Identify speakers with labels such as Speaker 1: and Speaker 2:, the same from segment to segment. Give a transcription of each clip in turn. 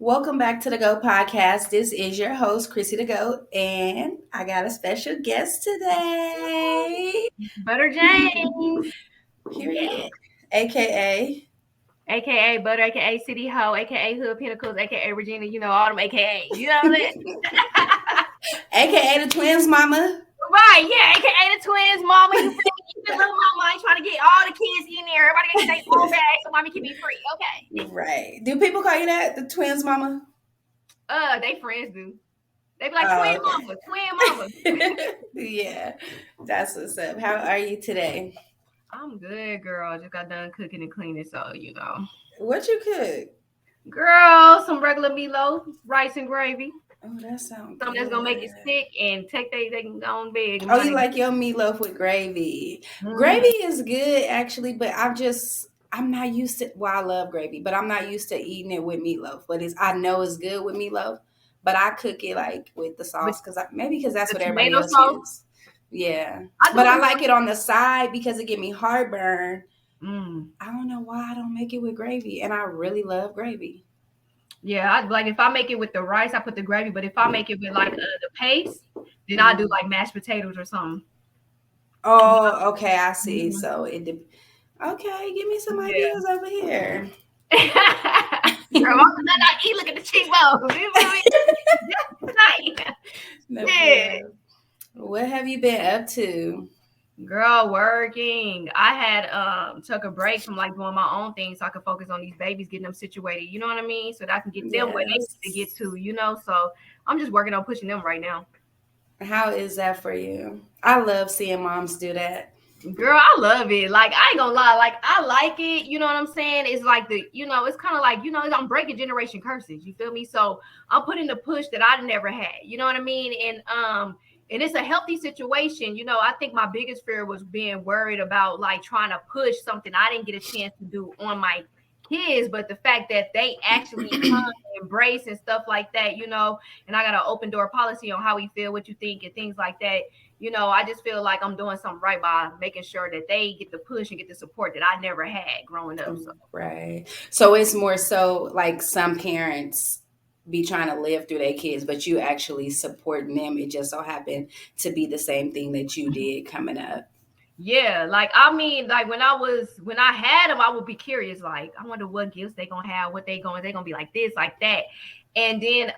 Speaker 1: Welcome back to the Goat Podcast. This is your host, Krissie the Goat, and I got a special guest today.
Speaker 2: Butter James. Yeah.
Speaker 1: Period. AKA.
Speaker 2: AKA Butter, AKA City Ho, AKA Hood Pinnacles, AKA Regina, all them AKA. You know what I'm saying?
Speaker 1: AKA the twins mama.
Speaker 2: Right, yeah, AKA the twins, mama. You feel me? You the little mama. I ain't trying to get all the kids in there. Everybody get their own bag so mommy can be free. Okay.
Speaker 1: Right. Do people call you that? The twins mama?
Speaker 2: They friends do. They be like
Speaker 1: Oh,
Speaker 2: twin mama.
Speaker 1: yeah. That's what's up. How are you today?
Speaker 2: I'm good, girl. Just got done cooking and cleaning, so.
Speaker 1: What you cook?
Speaker 2: Girl, some regular meatloaf, rice and gravy.
Speaker 1: Oh, that sounds
Speaker 2: Something that's
Speaker 1: good.
Speaker 2: gonna make it stick and they can go on big.
Speaker 1: Oh, you like your meatloaf with gravy. Gravy is good actually, but I'm not used to, well, I love gravy, but I'm not used to eating it with meatloaf. But I know it's good with meatloaf, but I cook it like with the
Speaker 2: With
Speaker 1: sauce maybe because that's
Speaker 2: the
Speaker 1: what everybody
Speaker 2: tomato
Speaker 1: else
Speaker 2: sauce.
Speaker 1: uses. Yeah.
Speaker 2: I
Speaker 1: But I like it on the side because it give me heartburn.
Speaker 2: Mm.
Speaker 1: I don't know why I don't make it with gravy, and I really love gravy.
Speaker 2: Yeah, I like if I make it with the rice, I put the gravy. But if I make it with like the paste, then I do like mashed potatoes or something.
Speaker 1: Oh, okay, I see.
Speaker 2: Mhm.
Speaker 1: So okay, give me some
Speaker 2: Yeah.
Speaker 1: ideas over here.
Speaker 2: Girl, I eat. Look at the cheekbones. You feel me?
Speaker 1: No, for
Speaker 2: Yeah.
Speaker 1: real. What have you been up to?
Speaker 2: Girl, working. I had took a break from like doing my own thing so I could focus on these babies, getting them situated. You know what I mean? So that I can get them where they need to get
Speaker 1: Yes.
Speaker 2: to. So I'm just working on pushing them right now.
Speaker 1: How is that for you? I love seeing moms do that.
Speaker 2: Girl, I love it. Like, I ain't gonna lie. Like, I like it. You know what I'm saying? It's like it's kind of like, I'm breaking generation curses. You feel me? So I'm putting the push that I never had. You know what I mean? And it's a healthy situation. I think my biggest fear was being worried about like trying to push something I didn't get a chance to do on my kids, but the fact that they actually come and embrace and stuff like that, and I got an open door policy on how we feel, what you think, and things like that. I just feel like I'm doing something right by making sure that they get the push and get the support that I never had growing up. So
Speaker 1: Right. So it's more so like some parents be trying to live through their kids, but you actually supporting them. It just so happened to be the same thing that you did coming up.
Speaker 2: yeah, like I mean, like when I had them, I would be curious, like I wonder what gifts they gonna have, what they gonna be like this, like that. And then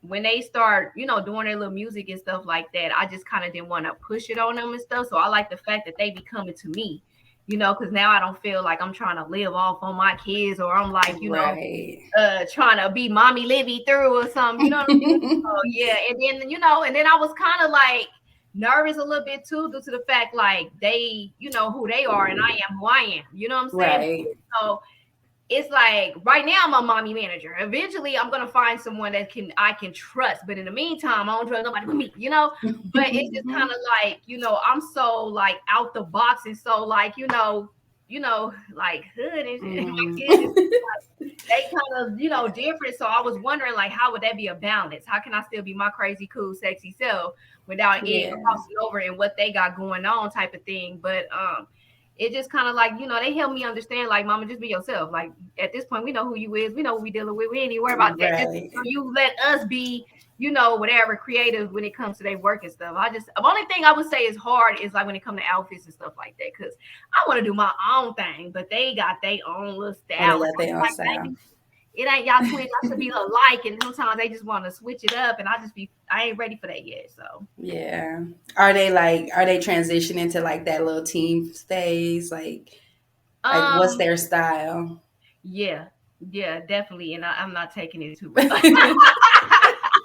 Speaker 2: when they start, doing their little music and stuff like that, I just kind of didn't want to push it on them and stuff. So I like the fact that they be coming to me, because now I don't feel like I'm trying to live off on my kids or I'm like,
Speaker 1: Right.
Speaker 2: trying to be mommy Livy through or something, you know what I'm saying? So yeah, and then I was kind of like nervous a little bit too, due to the fact like they, who they are and I am who I am. You know what I'm saying?
Speaker 1: Right.
Speaker 2: So it's like right now I'm a mommy manager. Eventually I'm gonna find someone that I can trust. But in the meantime, I don't trust nobody but me. But it's just kind of like, I'm so like out the box and so like, like hood and shit. My kids is they kind of, different. So I was wondering, like, how would that be a balance? How can I still be my crazy, cool, sexy self without it
Speaker 1: Yeah.
Speaker 2: crossing over in what they got going on, type of thing? But it just kind of like, they help me understand, like, mama, just be yourself. Like at this point, we know who you is, we know what we dealing with. We ain't even worry about that. Just
Speaker 1: Right.
Speaker 2: you let us be, whatever creative when it comes to their work and stuff. The only thing I would say is hard is like when it comes to outfits and stuff like that, because I want to do my own thing, but they got their own little
Speaker 1: Oh, they
Speaker 2: style.
Speaker 1: got their own
Speaker 2: Like,
Speaker 1: style.
Speaker 2: it ain't y'all twins. I should be alike, and sometimes they just want to switch it up, and I ain't ready for that yet. So
Speaker 1: Yeah. Are they transitioning to like that little teen phase? Like what's
Speaker 2: um,
Speaker 1: their style?
Speaker 2: yeah, yeah, definitely, and I'm not taking it too well.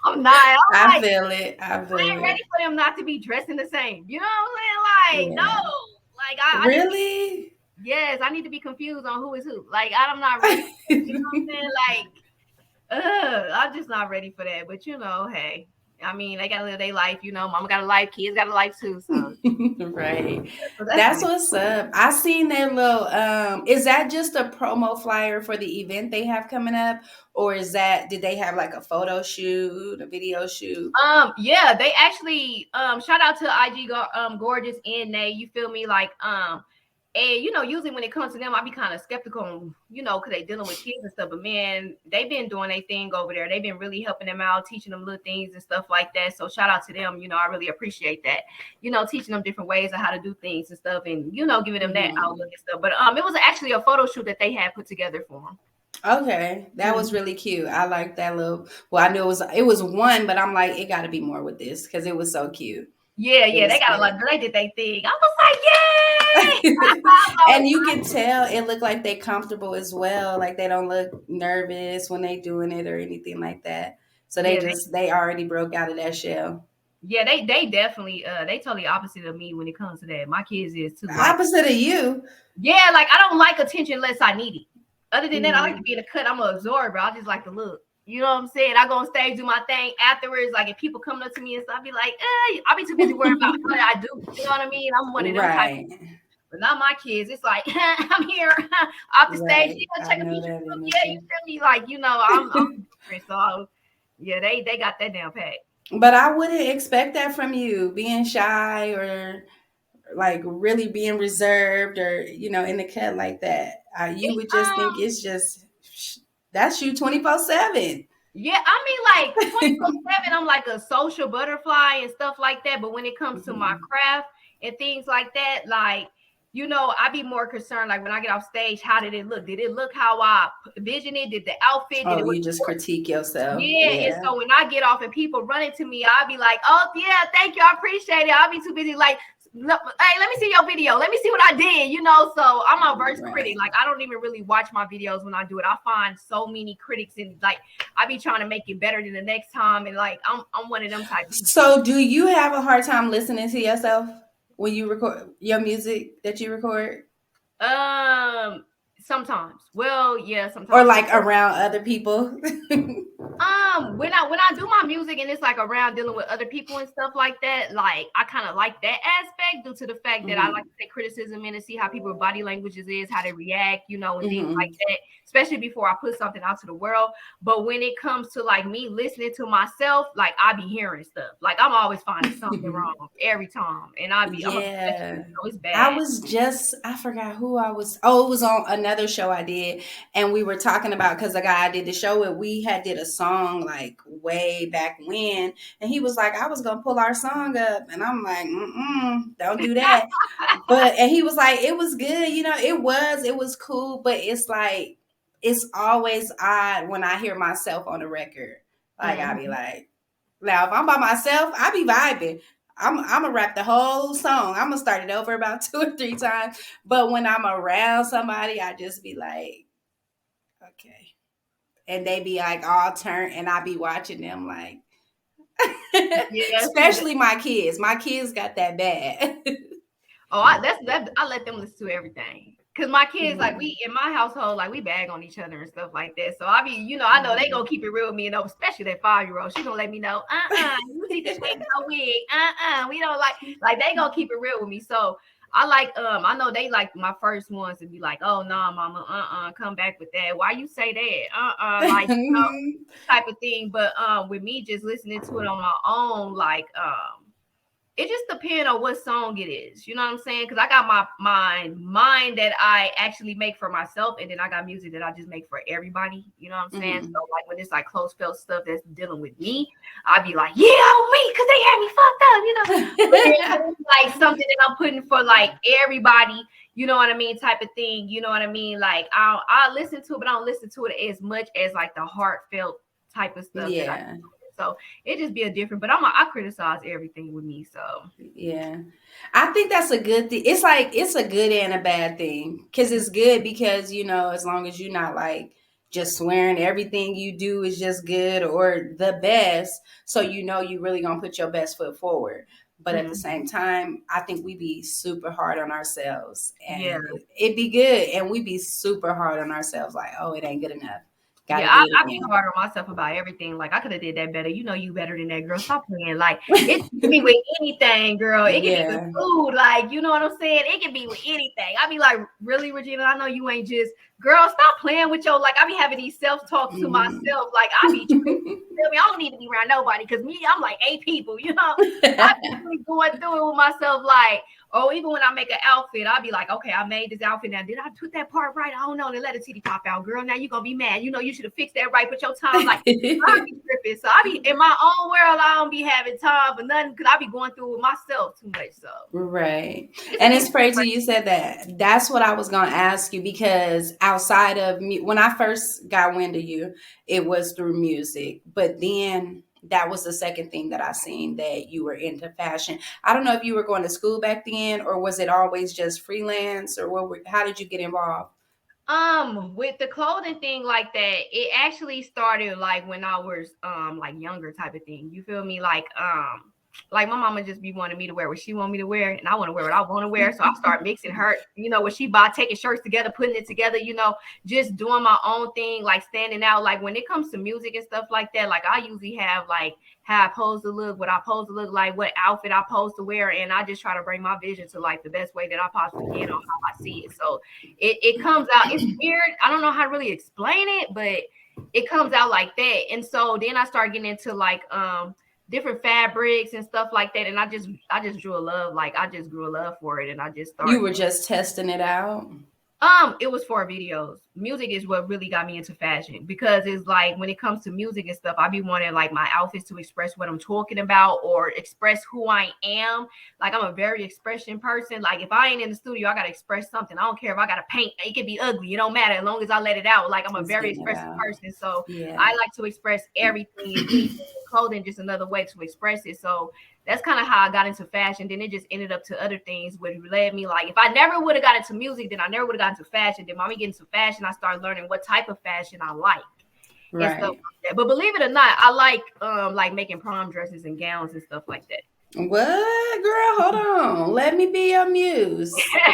Speaker 2: I'm not. I'm
Speaker 1: I
Speaker 2: like,
Speaker 1: feel it. I
Speaker 2: I
Speaker 1: feel
Speaker 2: ain't ready
Speaker 1: it.
Speaker 2: for them not to be dressing the same. You know what I'm saying? Like, no,
Speaker 1: Yeah.
Speaker 2: like I need to be.
Speaker 1: Really?
Speaker 2: Yes, I need to be confused on who is who. Like I'm not ready for that. You know what I'm saying? Like, I'm just not ready for that. But hey, I mean, they gotta live their life. Mama got a life, kids got a life too. So,
Speaker 1: Right.
Speaker 2: so that's
Speaker 1: That's
Speaker 2: me.
Speaker 1: what's up. I seen their little is that just a promo flyer for the event they have coming up? Or did they have like a photo shoot, a video shoot?
Speaker 2: Yeah, they actually shout out to IG gorgeous and Nay. You feel me? Like And usually when it comes to them, I be kind of skeptical, because they dealing with kids and stuff. But man, they've been doing their thing over there. They've been really helping them out, teaching them little things and stuff like that. So shout out to them. I really appreciate that. Teaching them different ways of how to do things and stuff, and giving them that outlook and stuff. But it was actually a photo shoot that they had put together for them.
Speaker 1: Okay, that was really cute. I like that little. Well, I knew it was one, but I'm like, it got to be more with this because it was so cute.
Speaker 2: Yeah,
Speaker 1: It
Speaker 2: they
Speaker 1: was
Speaker 2: got a lot.
Speaker 1: good.
Speaker 2: They did their thing. I was like, yay!
Speaker 1: And you can tell it looked like they comfortable as well. Like they don't look nervous when they doing it or anything like that. So
Speaker 2: Yeah,
Speaker 1: they already broke out of that shell.
Speaker 2: yeah, they definitely they totally opposite of me when it comes to that. My kids is too. Like,
Speaker 1: Opposite of you.
Speaker 2: yeah, like I don't like attention unless I need it. Other than that, I like to
Speaker 1: Mhm.
Speaker 2: be in a cut. I'm an absorber. I just like to look. You know what I'm saying? I go on stage, do my thing afterwards. Like if people come up to me and stuff, I be like, I'll be too busy worrying about what I do. You know what I mean? I'm one of them type.
Speaker 1: Right.
Speaker 2: But not my kids. It's like I'm here off the stage.
Speaker 1: Right.
Speaker 2: Yeah,
Speaker 1: I
Speaker 2: take a
Speaker 1: know
Speaker 2: picture.
Speaker 1: that
Speaker 2: Yeah, you
Speaker 1: energy.
Speaker 2: feel me? Like I'm different. So yeah, they got that down pat.
Speaker 1: But I wouldn't expect that from you, being shy or like really being reserved or in the cut like that. You would just think it's just that's you 24/7.
Speaker 2: Yeah, I mean, like 24/7, I'm like a social butterfly and stuff like that. But when it comes to my
Speaker 1: Mhm.
Speaker 2: craft and things like that, like, I be more concerned, like when I get off stage, how did it look? Did it look how I envisioned it? Did the outfit, did
Speaker 1: Oh,
Speaker 2: it
Speaker 1: you
Speaker 2: what?
Speaker 1: just critique yourself.
Speaker 2: Yeah, and
Speaker 1: Yeah.
Speaker 2: so when I get off and people running to me, I'll be like, oh, yeah, thank you. I appreciate it. I'll be too busy, like, hey, let me see your video. Let me see what I did, So I'm a worst critic.
Speaker 1: Right.
Speaker 2: Like, I don't even really watch my videos when I do it. I find so many critics, and like, I be trying to make it better than the next time. And like, I'm one of them type of people.
Speaker 1: So, do you have a hard time listening to yourself when you record your music that you record?
Speaker 2: Sometimes. Well, yeah,
Speaker 1: Or
Speaker 2: sometimes.
Speaker 1: like around other people?
Speaker 2: When I do my music and it's like around dealing with other people and stuff like that, like I kind of like that aspect due to the fact that I like
Speaker 1: Mhm.
Speaker 2: to take criticism in and see how people's body languages is, how they react, and things like
Speaker 1: Mhm.
Speaker 2: that, especially before I put something out to the world. But when it comes to like me listening to myself, like I be hearing stuff. Like I'm always finding something wrong every time. And I'm a
Speaker 1: Yeah.
Speaker 2: perfectionist, so it's bad.
Speaker 1: I forgot who I was. Oh, it was on another show I did. And we were talking about, because the guy I did the show with, we had did a song like way back when. And he was like, I was going to pull our song up. And I'm like, don't do that. And he was like, it was good. It was cool. But it's like, it's always odd when I hear myself on the record. Like, I be
Speaker 2: Mhm.
Speaker 1: like, now, if I'm by myself, I be vibing. I'm gonna rap the whole song. I'm gonna start it over about 2 or 3 times. But when I'm around somebody, I just be like, okay. And they be like all turned, and I be watching them like,
Speaker 2: Yeah, see that.
Speaker 1: especially my kids. My kids got that bad.
Speaker 2: Oh, I let them listen to everything. Cause my kids, like
Speaker 1: Mhm.
Speaker 2: we in my household, like we bag on each other and stuff like that. So I be, I know they
Speaker 1: Mhm.
Speaker 2: gonna keep it real with me, especially that 5-year-old. She gonna let me know, you need to change your wig. We don't like they gonna keep it real with me. So I like, I know they like my first ones to be like, oh no, nah, mama, come back with that. Why you say that? Like type of thing. But with me just listening to it on my own, like it just depends on what song it is. You know what I'm saying? Because I got my mind that I actually make for myself, and then I got music that I just make for everybody. You know what I'm saying? So
Speaker 1: Mhm.
Speaker 2: like when it's like close felt stuff that's dealing with me, I'd be like, yeah, on me, because they had me fucked up. But then when it's like something that I'm putting for like everybody, you know what I mean, type of thing. You know what I mean? Like I listen to it, but I don't listen to it as much as like the heartfelt type of stuff that I.
Speaker 1: Yeah.
Speaker 2: So it just be a different, but I criticize everything with me. So
Speaker 1: Yeah. I think that's a good thing. It's like it's a good and a bad thing. Cause it's good because, as long as you're not like just swearing everything you do is just good or the best. So you really gonna put your best foot forward. But at the
Speaker 2: mm,
Speaker 1: same time, I think we be super hard on ourselves
Speaker 2: yeah,
Speaker 1: and it be good. And we be super hard on ourselves, like, oh, it ain't good enough.
Speaker 2: yeah,
Speaker 1: Gotta do it
Speaker 2: I be
Speaker 1: again.
Speaker 2: hard on myself about everything. Like I could have did that better. You better than that, girl. Stop playing. Like it can be with anything, girl. It can be with
Speaker 1: Yeah.
Speaker 2: food. Like you know what I'm saying. It can be with anything. I be like, really, Regina? I know you ain't just girl. Stop playing with your like. I be having these self talks to
Speaker 1: Mhm.
Speaker 2: myself. Like I be tripping. Feel me? I don't need to be around nobody because me, I'm like 8 people. I be really going through it with myself. Like Or even when I make an outfit, I'll be like, okay, I made this outfit. Now, did I put that part right? I don't know. Then let the titty pop out. Girl, now you're going to be mad. You know, you should have fixed that right. Put your tongue like, I be tripping. So I be in my own world. I don't be having time for nothing because I be going through it myself too much. So
Speaker 1: Right.
Speaker 2: it's a
Speaker 1: And it's
Speaker 2: different.
Speaker 1: crazy you said that. That's what I was going to ask you because outside of me, when I first got wind of you, it was through music. But then that was the second thing that I seen that you were into fashion. I don't know if you were going to school back then or was it always just freelance or how did you get involved?
Speaker 2: With the clothing thing like that, it actually started like when I was like younger type of thing. You feel me? Like my mama just be wanting me to wear what she want me to wear, and I want to wear what I want to wear. So I start mixing her, what she buy, taking shirts together, putting it together, just doing my own thing, like standing out. Like when it comes to music and stuff like that, like I usually have like how I pose to look, what I pose to look like, what outfit I pose to wear, and I just try to bring my vision to like the best way that I possibly can on how I see it. So it comes out. It's weird. I don't know how to really explain it, but it comes out like that. And so then I start getting into like different fabrics and stuff like that. And I just drew a love, like I just grew a love for it, and I just
Speaker 1: You
Speaker 2: started.
Speaker 1: were just testing it out?
Speaker 2: It was for videos. Music is what really got me into fashion because it's like when it comes to music and stuff, I be wanting like my outfits to express what I'm talking about or express who I am. Like I'm a very expression person. Like if I ain't in the studio, I gotta express something. I don't care if I gotta paint. It could be ugly. It don't matter as long as I let it out. Like I'm a
Speaker 1: Just
Speaker 2: very
Speaker 1: getting it
Speaker 2: expressive
Speaker 1: out.
Speaker 2: person, so I
Speaker 1: Yeah.
Speaker 2: like to express everything. And me clothing just another way to express it. So that's kind of how I got into fashion. Then it just ended up to other things, which led me like if I never would have got into music, then I never would have got into fashion. Then mommy get into fashion, I started learning what type of fashion I like and stuff
Speaker 1: Right.
Speaker 2: like that. But believe it or not, I like making prom dresses and gowns and stuff like that.
Speaker 1: What, girl? Hold on. Let me be your muse.
Speaker 2: In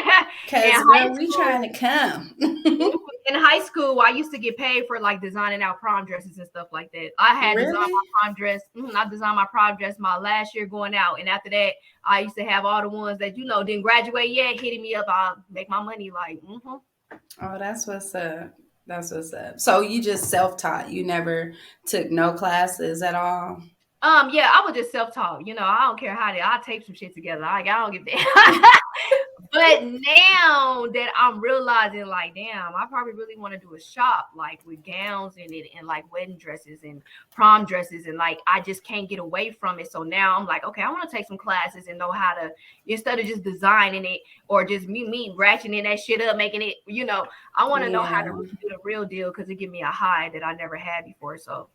Speaker 1: Cause
Speaker 2: high
Speaker 1: girl, we
Speaker 2: school,
Speaker 1: trying to come.
Speaker 2: I used to get paid for like designing out prom dresses and stuff like that. I had designed
Speaker 1: Really?
Speaker 2: my prom dress. I designed my prom dress my last year going out, and after that, I used to have all the ones that didn't graduate yet hitting me up. I'll make my money like.
Speaker 1: Oh, that's what's up. That's what's up. So you just self-taught. You never took no classes at all.
Speaker 2: Yeah, I was just self-taught. I don't care how I tape some shit together. I don't give that. But now that I'm realizing, like, damn, I probably really want to do a shop like with gowns in it and like wedding dresses and prom dresses, and like I just can't get away from it. So now I'm like, okay, I want to take some classes and know how to instead of just designing it or just me ratcheting that shit up, making it. I want to know how to
Speaker 1: Yeah.
Speaker 2: really do the real deal because it give me a high that I never had before. So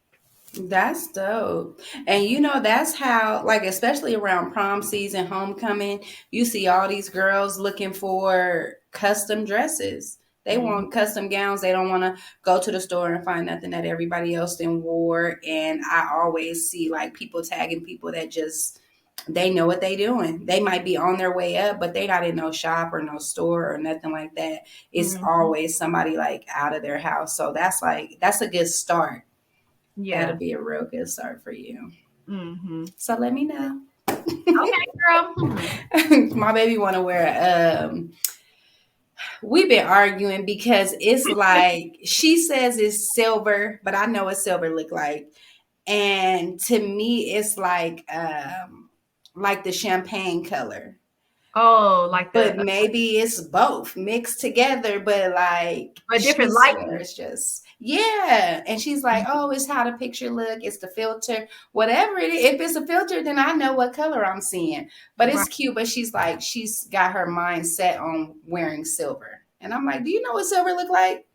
Speaker 1: That's dope. And that's how, like, especially around prom season, homecoming, you see all these girls looking for custom dresses. They
Speaker 2: mhm.
Speaker 1: want custom gowns. They don't want to go to the store and find nothing that everybody else then wore. And I always see like people tagging people that just they know what they doing. They might be on their way up, but they not in no shop or no store or nothing like that. It's
Speaker 2: Mhm.
Speaker 1: always somebody like out of their house. So that's a good start. That'll
Speaker 2: Yeah.
Speaker 1: be a real good start for you.
Speaker 2: Mhm.
Speaker 1: So let me know.
Speaker 2: Okay, girl.
Speaker 1: My baby want to wear. We've been arguing because it's like she says it's silver, but I know what silver look like, and to me it's like the champagne color.
Speaker 2: Oh, like
Speaker 1: But
Speaker 2: the
Speaker 1: maybe it's both mixed together. But like
Speaker 2: a
Speaker 1: she
Speaker 2: different lighting.
Speaker 1: swears, just yeah. And she's like, "Oh, it's how the picture look. It's the filter, whatever it is. If it's a filter, then I know what color I'm seeing. But
Speaker 2: Right,
Speaker 1: it's cute. But she's like, she's got her mind set on wearing silver. And I'm like, do you know what silver look like?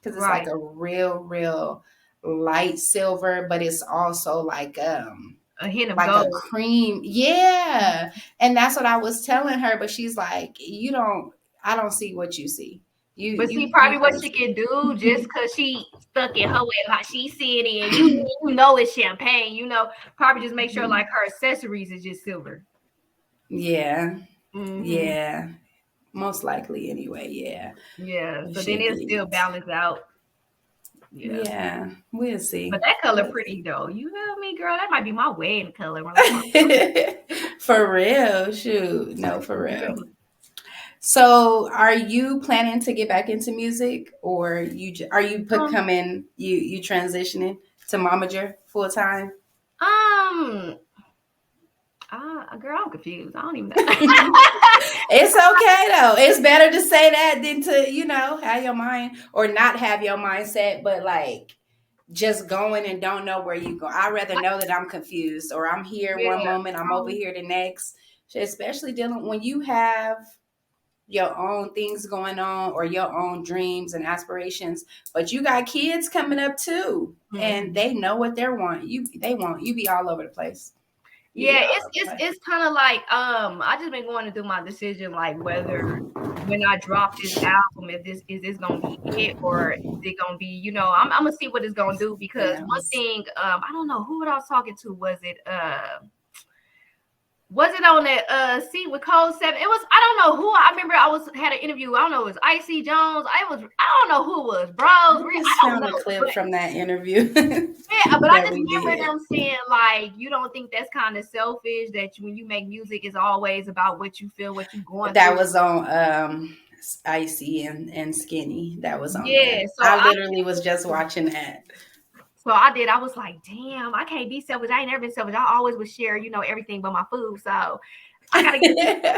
Speaker 1: Because it's like
Speaker 2: right.
Speaker 1: a real light silver, but it's also
Speaker 2: A hint of
Speaker 1: like a
Speaker 2: gold.
Speaker 1: cream. Yeah. And that's what I was telling her, but she's like, you don't I don't see what you see.
Speaker 2: But see,
Speaker 1: You
Speaker 2: probably what she
Speaker 1: crazy.
Speaker 2: can do just because she stuck in her way, like she seeing it, and you know it's champagne. Probably just make sure like her accessories is just silver.
Speaker 1: Yeah.
Speaker 2: Hmm.
Speaker 1: Yeah. Most likely anyway, yeah.
Speaker 2: Yeah.
Speaker 1: It
Speaker 2: So then
Speaker 1: should
Speaker 2: it'll
Speaker 1: be.
Speaker 2: still balance out. Yeah.
Speaker 1: Yeah. We'll
Speaker 2: But
Speaker 1: see.
Speaker 2: that color
Speaker 1: We'll
Speaker 2: pretty
Speaker 1: see.
Speaker 2: though. You feel me, girl? That might be my wedding color when I'm
Speaker 1: For real. Shoot. No, for
Speaker 2: for
Speaker 1: real.
Speaker 2: real.
Speaker 1: So, are you planning to get back into music, or are you
Speaker 2: Um,
Speaker 1: becoming you transitioning to momager full time?
Speaker 2: um, Girl, I'm confused. I don't even know.
Speaker 1: It's okay though. It's better to say that than to, have your mind or not have your mindset, but like just going and don't know where you go. I'd rather know that I'm confused or I'm here one
Speaker 2: Yeah.
Speaker 1: moment, I'm over here the next. Especially dealing when you have your own things going on or your own dreams and aspirations, but you got kids coming up too, and
Speaker 2: Mhm.
Speaker 1: they know what they want you be all over the place. You
Speaker 2: Yeah,
Speaker 1: be all
Speaker 2: it's
Speaker 1: over the
Speaker 2: it's
Speaker 1: place.
Speaker 2: it's kind of like I just been going to do my decision like whether when I drop this album if this is this gonna be it or is it gonna be I'm gonna see what it's gonna do because
Speaker 1: That
Speaker 2: one
Speaker 1: was
Speaker 2: thing I don't know who I was talking to was it on that seat with Code 7? It was I don't know who I remember I was had an interview. I don't know it was Icy Jones. I don't know who it was, bro.
Speaker 1: I
Speaker 2: I
Speaker 1: just
Speaker 2: don't
Speaker 1: found a
Speaker 2: know. But
Speaker 1: clip from that interview
Speaker 2: yeah, but I
Speaker 1: that
Speaker 2: just
Speaker 1: we
Speaker 2: remember
Speaker 1: did.
Speaker 2: them saying like you don't think that's kind of selfish that when you make music it's always about what you feel, what you're going
Speaker 1: That
Speaker 2: through.
Speaker 1: was on Icy and Skinny. That was on there.
Speaker 2: Yeah,
Speaker 1: I literally was just watching that.
Speaker 2: I did. I was like, damn, I can't be selfish. I ain't never been selfish. I always would share, everything but my food. So I gotta get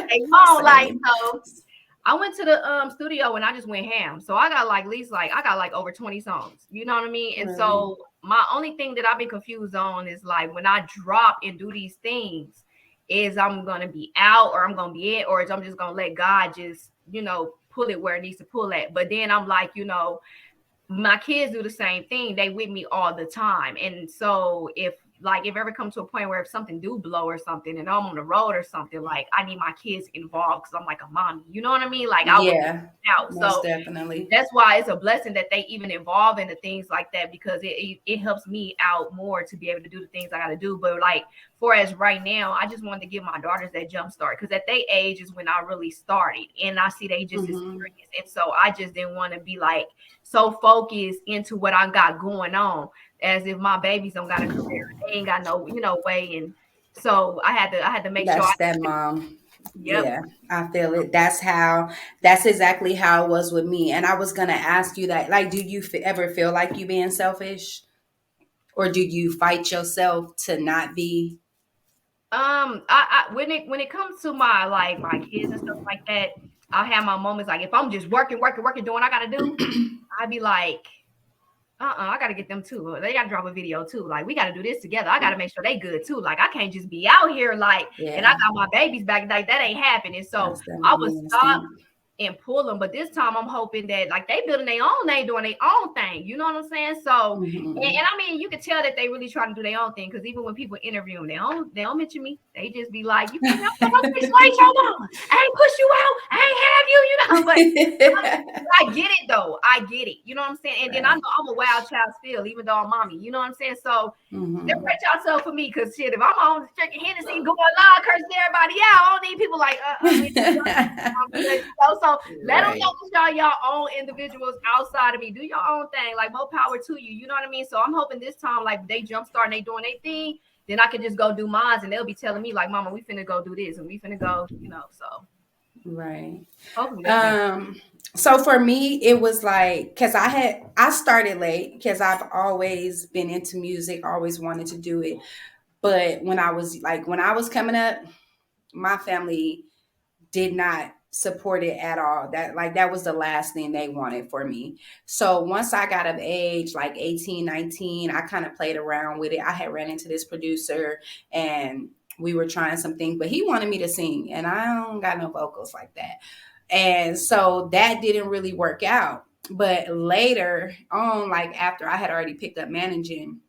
Speaker 2: they home. Like
Speaker 1: Same.
Speaker 2: so I went to the studio and I just went ham. So I got like at least like I got like over 20 songs. You know what I mean? And
Speaker 1: Really.
Speaker 2: so my only thing that I've been confused on is like when I drop and do these things, is I'm gonna be out or I'm gonna be in, or is I'm just gonna let God just, pull it where it needs to pull at. But then I'm like, my kids do the same thing. They with me all the time. And so if ever come to a point where if something do blow or something and I'm on the road or something, like I need my kids involved because I'm like a mommy. You know what I mean? Like I would
Speaker 1: Yeah,
Speaker 2: out.
Speaker 1: most
Speaker 2: So
Speaker 1: definitely.
Speaker 2: that's why it's a blessing that they even involve in the things like that because it helps me out more to be able to do the things I got to do. But like for as right now, I just wanted to give my daughters that jump start because at their age is when I really started and I see they just as
Speaker 1: Hmm.
Speaker 2: serious. And so I just didn't want to be like so focused into what I got going on as if my babies don't got a career. They ain't got no, way. And so I had to make sure
Speaker 1: That's that mom.
Speaker 2: yep.
Speaker 1: Yeah, I feel it. That's exactly how it was with me. And I was going to ask you that, like, do you ever feel like you being selfish? Or do you fight yourself to not be?
Speaker 2: I when it comes to my kids and stuff like that, I have my moments like if I'm just working, working, working, doing what I gotta do, I'd be like, I gotta get them too. They gotta drop a video too. Like we gotta do this together. I gotta make sure they good too. Like I can't just be out here like and I
Speaker 1: Yeah,
Speaker 2: got my babies back. Like that ain't happening. So
Speaker 1: that's that
Speaker 2: I would
Speaker 1: mommy
Speaker 2: stop
Speaker 1: instinct.
Speaker 2: and pull them. But this time I'm hoping that like they building their own, they doing their own thing. You know what I'm saying? So
Speaker 1: Hmm.
Speaker 2: and I mean you can tell that they really trying to do their own thing because even when people interview them, they don't mention me. They just be like, you think I'm supposed to persuade your mama? I ain't push you out. I ain't have you, But I get it though. I get it. You know what I'm saying? And then I
Speaker 1: Right.
Speaker 2: know I'm a wild child still, even though I'm mommy. You know what I'm saying? So
Speaker 1: Hmm.
Speaker 2: separate yourself from me, cause shit, if I'm on drinking Hennessy, going live, cursing everybody out, I don't need people like so let them know
Speaker 1: Right.
Speaker 2: that y'all own individuals outside of me. Do your own thing. Like more power to you. You know what I mean? So I'm hoping this time, like they jumpstart and they doing their thing, then I can just go do mine and they'll be telling me, like, Mama, we finna go do this and we finna go, so
Speaker 1: Right.
Speaker 2: hopefully that's that.
Speaker 1: Um, so for me, it was like because I started late because I've always been into music, always wanted to do it. But when I was coming up, my family did not support it at all. That was the last thing they wanted for me. So once I got of age, like 18, 19, I kind of played around with it. I had ran into this producer and we were trying something, but he wanted me to sing and I don't got no vocals like that. And so that didn't really work out. But later on, like after I had already picked up managing,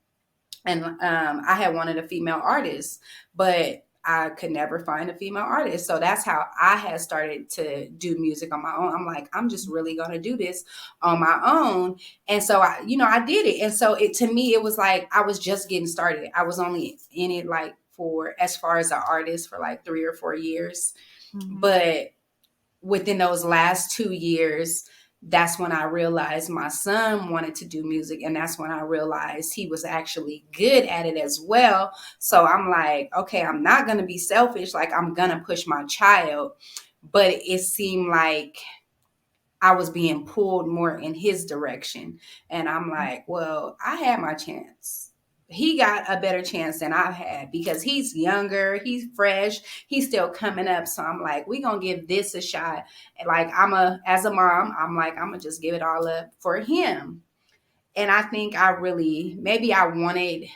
Speaker 1: and I had wanted a female artist, but I could never find a female artist. So that's how I had started to do music on my own. I'm like, I'm just really going to do this on my own. And so I did it. And so to me, it was like I was just getting started. I was only in it like for as far as an artist for like 3 or 4 years.
Speaker 2: Mm-hmm.
Speaker 1: But within those last 2 years, that's when I realized my son wanted to do music. And that's when I realized he was actually good at it as well. So I'm like, okay, I'm not going to be selfish. Like, I'm going to push my child. But it seemed like I was being pulled more in his direction. And I'm like, well, I had my chance. he got a better chance than I've had because he's younger, he's fresh, he's still coming up. So I'm like, we gonna give this a shot. And like as a mom, I'm like, I'm gonna just give it all up for him. And I think I really maybe I wanted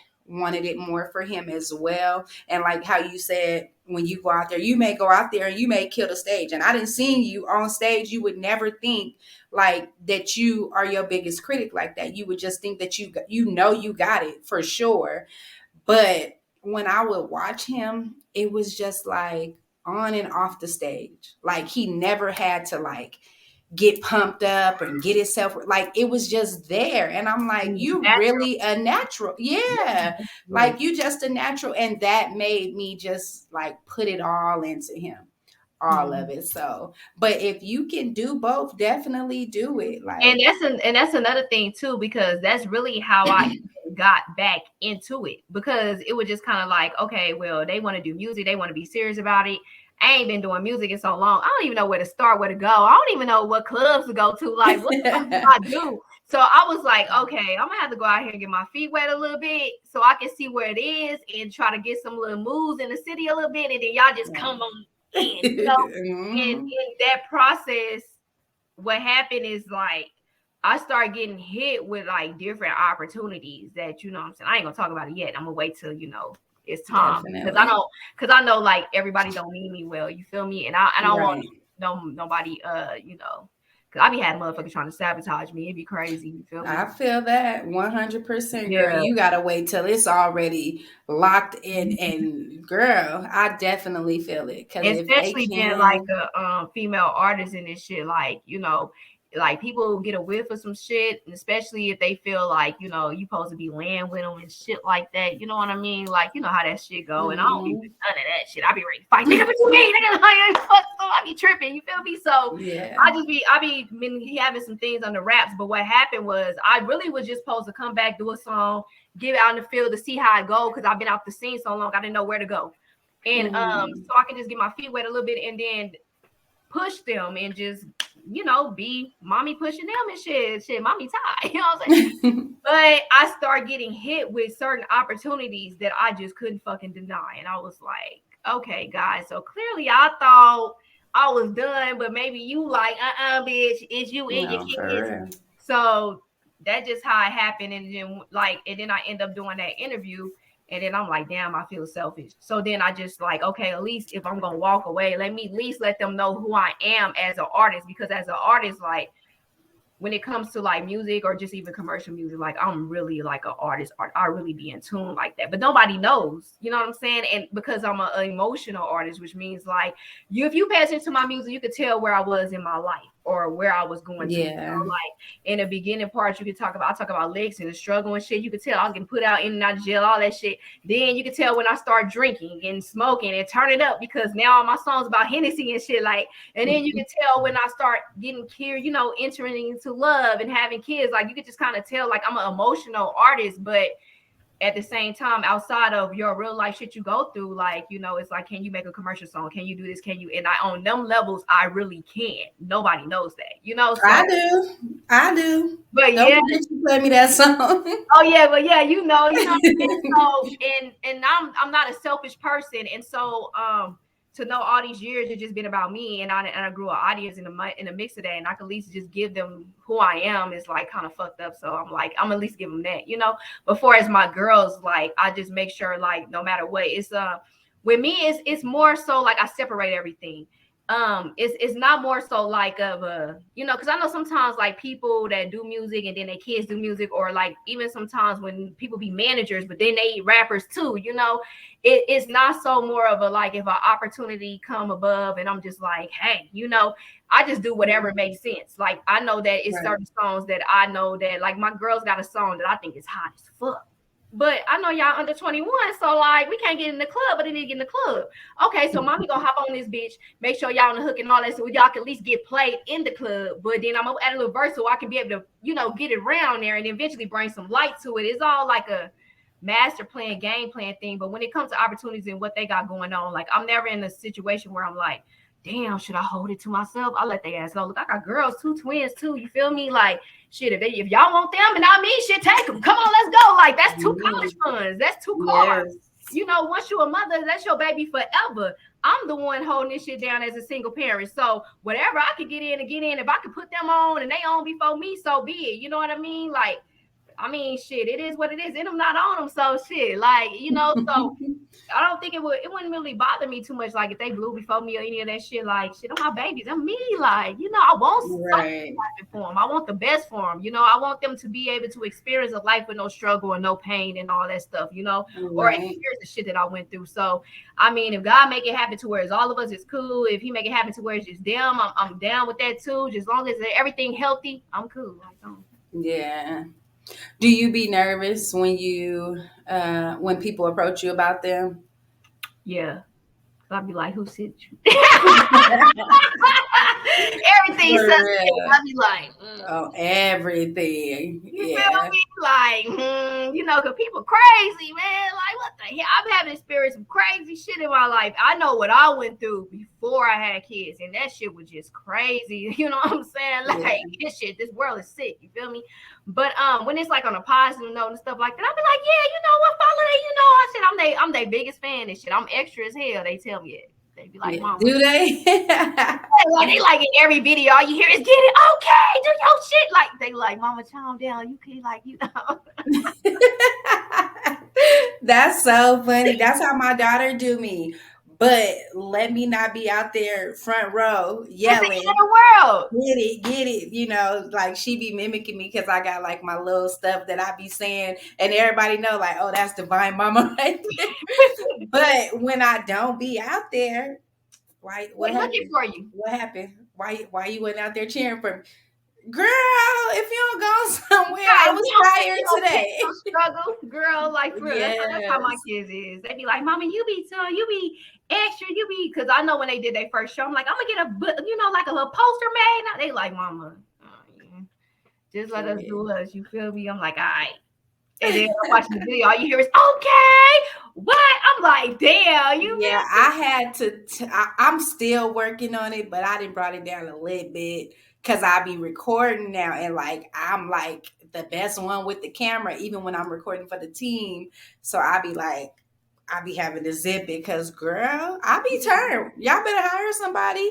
Speaker 1: it more for him as well. And like how you said, when you go out there, you may go out there and you may kill the stage. And I didn't see you on stage. You would never think like that you are your biggest critic like that. You would just think that you got it for sure. But when I would watch him, it was just like on and off the stage. Like he never had to like get pumped up and get himself like it was just there. And I'm like, you
Speaker 2: Natural.
Speaker 1: really a natural. Yeah.
Speaker 2: Yeah.
Speaker 1: Like you just a natural. And that made me just like put it all into him. All of
Speaker 2: Mhm.
Speaker 1: it. So, but if you can do both, definitely do it.
Speaker 2: And
Speaker 1: Like
Speaker 2: that's another thing too, because that's really how I got back into it, because it was just kind of like, okay, well, they want to do music, they want to be serious about it. I ain't been doing music in so long. I don't even know where to start, where to go. I don't even know what clubs to go to. Like, what the fuck do I do? So I was like, okay, I'm gonna have to go out here and get my feet wet a little bit so I can see where it is and try to get some little moves in the city a little bit, and then y'all just come on in, you know. And
Speaker 1: Mhm.
Speaker 2: in that process, what happened is like I started getting hit with like different opportunities that, you know what I'm saying, I ain't gonna talk about it yet. I'm gonna wait till, you know, it's time,
Speaker 1: Definitely.
Speaker 2: because I know like everybody don't mean me well, you feel me? And I don't want
Speaker 1: Right.
Speaker 2: nobody you know, because I be having motherfuckers trying to sabotage me. It'd be crazy, you feel me?
Speaker 1: I feel that 100%, girl.
Speaker 2: Yeah.
Speaker 1: You gotta wait till it's already locked in, and girl, I definitely feel it because if they
Speaker 2: Especially being like
Speaker 1: can,
Speaker 2: a female artist in this shit, like, you know, like people get a whiff of some shit, and especially if they feel like, you know, you supposed to be laying with them and shit like that, you know what I mean? Like, you know how that shit go, and I don't be
Speaker 1: hmm
Speaker 2: with none of that shit. I be ready to fight. Nigga, what you mean? Nigga, like, fuck, so I be tripping, you feel me? So
Speaker 1: yeah,
Speaker 2: I be been having some things on the wraps, but what happened was I really was just supposed to come back, do a song, get out in the field to see how it go, because I've been out the scene so long, I didn't know where to go. And
Speaker 1: hmm
Speaker 2: so I can just get my feet wet a little bit and then push them and just, you know, be mommy pushing them and shit, mommy tie, you know what I'm saying? But I start getting hit with certain opportunities that I just couldn't fucking deny. And I was like, okay, guys, so clearly I thought I was done, but maybe you like, bitch, it's you and your
Speaker 1: no, for
Speaker 2: kids.
Speaker 1: real.
Speaker 2: So that just how it happened. And then I end up doing that interview. And then I'm like, damn, I feel selfish. So then I just like, okay, at least if I'm gonna walk away, let me at least let them know who I am as an artist. Because as an artist, like when it comes to like music or just even commercial music, like I'm really like an artist. I really be in tune like that, but nobody knows. You know what I'm saying? And because I'm an emotional artist, which means like if you pay attention to my music, you could tell where I was in my life or where I was going to. You
Speaker 1: Yeah.
Speaker 2: know, like in the beginning parts, you could talk about I talk about licks and the struggle and shit. You could tell I was getting put out in and out of jail, all that shit. Then you could tell when I start drinking and smoking and turn it up because now all my songs about Hennessy and shit like. And then you can tell when I start getting curious, you know, entering into love and having kids. Like you could just kind of tell, like I'm an emotional artist, but at the same time, outside of your real life shit you go through, like, you know, it's like, can you make a commercial song? Can you do this? Can you? And I on them levels, I really can. Nobody knows that, you know.
Speaker 1: I
Speaker 2: So,
Speaker 1: do. I do.
Speaker 2: but
Speaker 1: Don't
Speaker 2: yeah,
Speaker 1: forget you play me that song.
Speaker 2: oh yeah, but yeah, you know what I'm saying. So, and I'm not a selfish person, and so to know all these years it's just been about me, and I grew an audience in the mix of that, and I could at least just give them who I am is like kind of fucked up. So I'm like I'm at least give them that, you know. Before as my girls, like I just make sure like no matter what, it's with me it's more so like I separate everything. It's not more so like of a, you know, because I know sometimes like people that do music and then their kids do music, or like even sometimes when people be managers but then they rappers too, you know, it's not so more of a like if an opportunity come above and I'm just like, hey, you know, I just do whatever makes sense. Like I know that it's
Speaker 1: Right.
Speaker 2: certain songs that I know that like my girls got a song that I think is hot as fuck, but I know y'all under 21, so like we can't get in the club, but they need to get in the club. Okay, so mommy gonna hop on this bitch, make sure y'all on the hook and all that, so y'all can at least get played in the club. But then I'm gonna add a little verse so I can be able to, you know, get it around there and eventually bring some light to it. It's all like a master plan, game plan thing. But when it comes to opportunities and what they got going on, like I'm never in a situation where I'm like, damn, should I hold it to myself? I let they ass go. Look, I got girls, two twins too. You feel me? Like shit, if y'all want them and not me, shit, take them. Come on, let's go. Like, that's two college
Speaker 1: Mm,
Speaker 2: funds. That's two cars.
Speaker 1: yes.
Speaker 2: You know, once you're a mother, that's your baby forever. I'm the one holding this shit down as a single parent. So whatever I could get in and get in, if I could put them on and they on before me, so be it. You know what I mean? Like, I mean, shit, it is what it is. And I'm not on them, so shit. Like, you know, so I don't think it wouldn't really bother me too much. Like if they blew before me or any of that shit, like shit, I'm my babies. I'm me. Like, you know, I want something
Speaker 1: Right.
Speaker 2: for them. I want the best for them. You know, I want them to be able to experience a life with no struggle and no pain and all that stuff, you know, or
Speaker 1: Right.
Speaker 2: experience the shit that I went through. So, I mean, if God make it happen to where it's all of us, it's cool. If He make it happen to where it's just them, I'm down with that too. Just as long as everything healthy, I'm cool. Like,
Speaker 1: Yeah. Do you be nervous when people approach you about them?
Speaker 2: yeah. So I'd be like, who sent you? Everything
Speaker 1: For
Speaker 2: suspect.
Speaker 1: real.
Speaker 2: I'd be like,
Speaker 1: Oh, everything.
Speaker 2: you feel
Speaker 1: Yeah.
Speaker 2: me? Like, you know, because people crazy, man. Like, what the hell? I'm having experienced some crazy shit in my life. I know what I went through before I had kids, and that shit was just crazy. You know what I'm saying?
Speaker 1: Yeah.
Speaker 2: Like, this world is sick. You feel me? But when it's like on a positive note and stuff like that, I'll be like, yeah, you know what, follow that. You know, I said I'm their biggest fan and shit. I'm extra as hell. They tell me it. They be like,
Speaker 1: Yeah.
Speaker 2: mama.
Speaker 1: Do they?
Speaker 2: Like they like in every video, all you hear is get it okay, do your shit. Like they like, mama, calm down. You can like, you know.
Speaker 1: That's so funny. That's how my daughter do me. But let me not be out there front row
Speaker 2: It's the end of
Speaker 1: yelling,
Speaker 2: the world.
Speaker 1: get it. Like she be mimicking me because I got like my little stuff that I be saying, and everybody know like, oh, that's divine mama right there. But when I don't be out there, why? What
Speaker 2: They looking
Speaker 1: happened?
Speaker 2: for you.
Speaker 1: What happened? Why you went out there cheering for me? Girl, if you don't go somewhere, I
Speaker 2: Right.
Speaker 1: was
Speaker 2: We don't see
Speaker 1: tired
Speaker 2: no pain,
Speaker 1: today.
Speaker 2: no struggle. Girl, like for real. That's how my
Speaker 1: Yes.
Speaker 2: kids is. They be like, mama, you be so you be extra, you be because I know when they did their first show, I'm like, I'm gonna get a you know, like a little poster made. Now they like, mama, yeah, just let
Speaker 1: For
Speaker 2: us do
Speaker 1: real.
Speaker 2: us. You feel me? I'm like, all right. And then I'm watching the video, all you hear is okay. What? I'm like, damn, you
Speaker 1: Yeah,
Speaker 2: feel me?
Speaker 1: I had to. I'm still working on it, but I didn't brought it down a little bit because I be recording now, and like I'm like the best one with the camera, even when I'm recording for the team. So I be having to zip it because, girl, I be turned. Y'all better hire somebody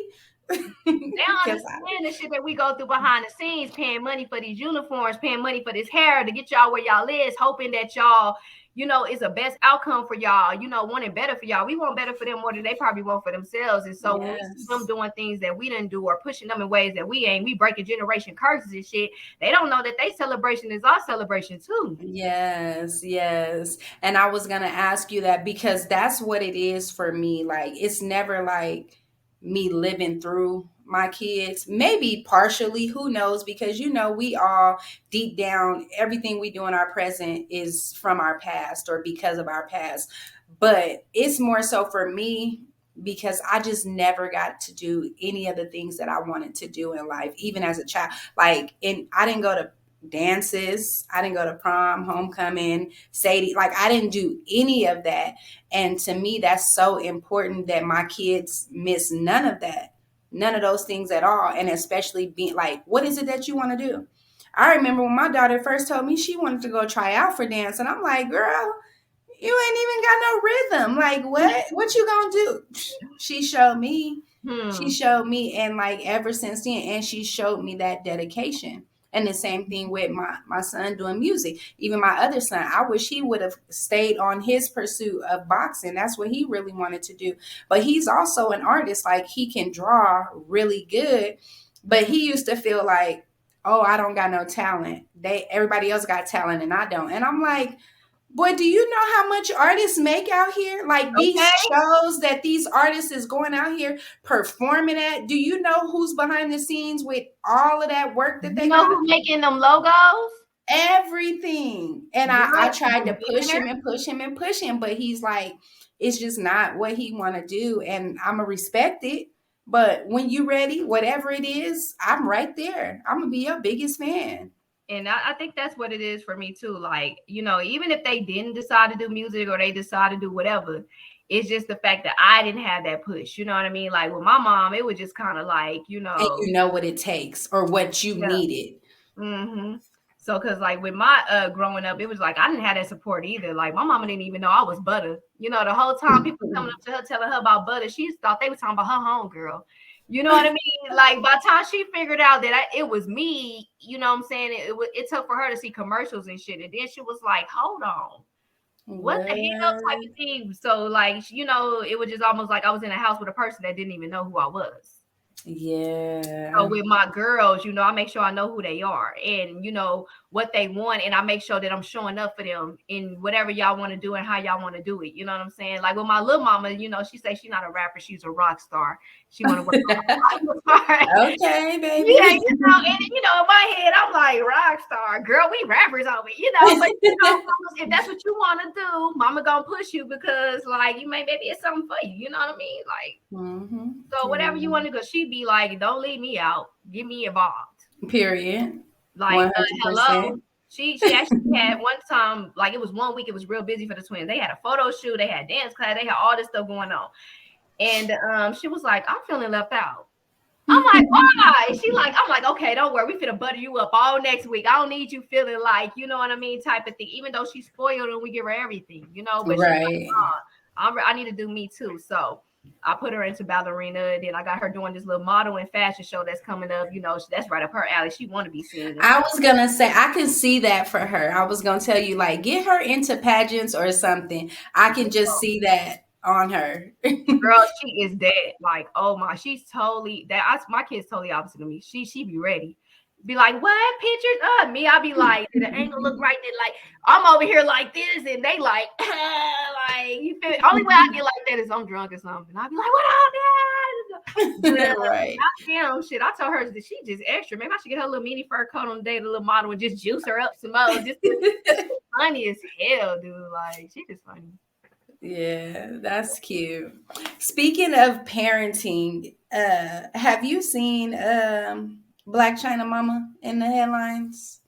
Speaker 2: They don't
Speaker 1: because
Speaker 2: understand the shit that we go through behind the scenes, paying money for these uniforms, paying money for this hair to get y'all where y'all is, hoping that y'all, you know, is the best outcome for y'all, you know, wanting better for y'all. We want better for them more than they probably want for themselves. And so when we see them
Speaker 1: yes.
Speaker 2: doing things that we didn't do or pushing them in ways that we ain't, we breaking generation curses and shit, they don't know that they celebration is our celebration too.
Speaker 1: Yes, yes. And I was going to ask you that because that's what it is for me. Like, it's never like me living through my kids. Maybe partially, who knows? Because, we all deep down, everything we do in our present is from our past or because of our past. But it's more so for me because I just never got to do any of the things that I wanted to do in life, even as a child. Like, and I didn't go to dances. I didn't go to prom, homecoming, Sadie. Like I didn't do any of that. And to me, that's so important that my kids miss none of that, none of those things at all. And especially being like, what is it that you want to do? I remember when my daughter first told me she wanted to go try out for dance, and I'm like, girl, you ain't even got no rhythm. Like what you gonna do? She showed me. She
Speaker 2: Hmm.
Speaker 1: showed me, and like ever since then, and she showed me that dedication. And the same thing with my son doing music. Even my other son, I wish he would have stayed on his pursuit of boxing. That's what he really wanted to do. But he's also an artist. Like he can draw really good. But he used to feel like, oh, I don't got no talent. Everybody else got talent and I don't. And I'm like, boy, do you know how much artists make out here? Like these
Speaker 2: Okay.
Speaker 1: shows that these artists is going out here performing at. Do you know who's behind the scenes with all of that work that
Speaker 2: You
Speaker 1: they
Speaker 2: know
Speaker 1: got?
Speaker 2: who making them logos?
Speaker 1: Everything. And I
Speaker 2: Girl,
Speaker 1: tried
Speaker 2: the
Speaker 1: to push him
Speaker 2: billionaire.
Speaker 1: and push him and push him, but he's like, it's just not what he want to do. And I'ma respect it. But when you ready, whatever it is, I'm right there. I'm gonna be your biggest fan.
Speaker 2: And I think that's what it is for me too. Like, you know, even if they didn't decide to do music or they decide to do whatever, it's just the fact that I didn't have that push. You know what I mean? Like with my mom, it was just kind of like, you
Speaker 1: And
Speaker 2: know,
Speaker 1: you know what it takes or what you
Speaker 2: yeah,
Speaker 1: needed.
Speaker 2: Mm-hmm. So, cause like with my growing up, it was like I didn't have that support either. Like my mama didn't even know I was butter. The whole time people coming up to her telling her about butter, she thought they were talking about her homegirl. You know what I mean? Like by the time she figured out that it was me, you know what I'm saying? It took for her to see commercials and shit, and then she was like, "Hold on, what the hell?" Type
Speaker 1: What?
Speaker 2: of thing. So like, it was just almost like I was in a house with a person that didn't even know who I was. So
Speaker 1: Yeah.
Speaker 2: with my girls, I make sure I know who they are and what they want, and I make sure that I'm showing up for them in whatever y'all want to do and how y'all want to do it. You know what I'm saying? Like with my little mama, she say she's not a rapper, she's a rock star. She want to work on her.
Speaker 1: Okay,
Speaker 2: Yeah,
Speaker 1: baby.
Speaker 2: in my head, I'm like rock star, girl. We rappers over, but if that's what you want to do, mama gonna push you because like maybe it's something for you. You know what I mean? Like.
Speaker 1: Mm-hmm.
Speaker 2: So whatever you
Speaker 1: Yeah.
Speaker 2: want to go, she'd be like, "Don't leave me out. Get me involved."
Speaker 1: Period.
Speaker 2: Like,
Speaker 1: 100%.
Speaker 2: hello. She actually had one time, like it was one week, it was real busy for the twins. They had a photo shoot, they had dance class, they had all this stuff going on. And she was like, "I'm feeling left out." I'm like, "Why?" I'm like, "Okay, don't worry. We finna butter you up all next week. I don't need you feeling like, you know what I mean, type of thing." Even though she's spoiled and we give her everything, but she's
Speaker 1: Right.
Speaker 2: like, I need to do me too. So I put her into ballerina, and then I got her doing this little model and fashion show that's coming up. That's right up her alley. She want to be singing.
Speaker 1: I was gonna say I can see that for her. I was gonna tell you, like, get her into pageants or something. I can just see that on her.
Speaker 2: Girl, she is dead. Like, oh my, she's totally that. My kid's totally opposite of me. She be ready. Be like, what pictures of me? I be like, the angle look right there. Like, I'm over here like this, and they like, like you feel. Only way I get like that is I'm drunk or something. I be like, what up, man? But
Speaker 1: Right.
Speaker 2: shit. I told her that she just extra. Maybe I should get her a little mini fur coat on the day, the little model, and just juice her up some more. Just funny as hell, dude. Like, she just funny.
Speaker 1: Yeah, that's cute. Speaking of parenting, have you seen Black China Mama in the headlines?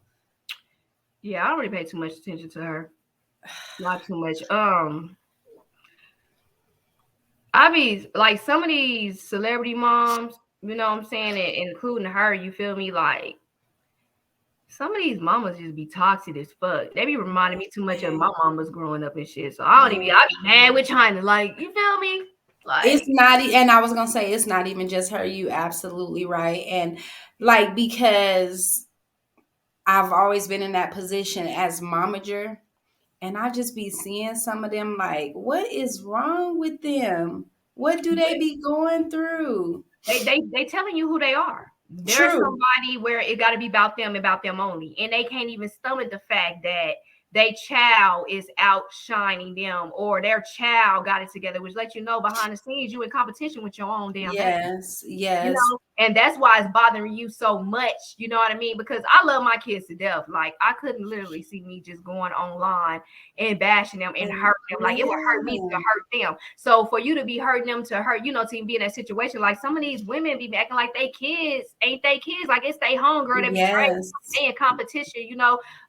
Speaker 2: Yeah, I don't really pay too much attention to her. Not too much. I be like some of these celebrity moms, you know what I'm saying, including her, you feel me? Like some of these mamas just be toxic as fuck. They be reminding me too much of my mamas growing up and shit. So I be mad with China. Like, you feel me?
Speaker 1: It's
Speaker 2: Like,
Speaker 1: not, and I was gonna say it's not even just her. You absolutely right, and like because I've always been in that position as momager, and I just be seeing some of them like, what is wrong with them? What do they be going through?
Speaker 2: they telling you who they are. There's
Speaker 1: True.
Speaker 2: somebody where it got to be about them only, and they can't even stomach the fact that they child is outshining them or their child got it together, which lets you know behind the scenes you in competition with your own damn baby.
Speaker 1: Yes, yes.
Speaker 2: And that's why it's bothering you so much, you know what I mean? Because I love my kids to death. Like, I couldn't literally see me just going online and bashing them and hurting them. Like, it would hurt me to hurt them. So for you to be hurting them to hurt, to be in that situation, like some of these women be acting like they kids ain't they kids, like it's they home girl. They be
Speaker 1: Yes.
Speaker 2: in competition.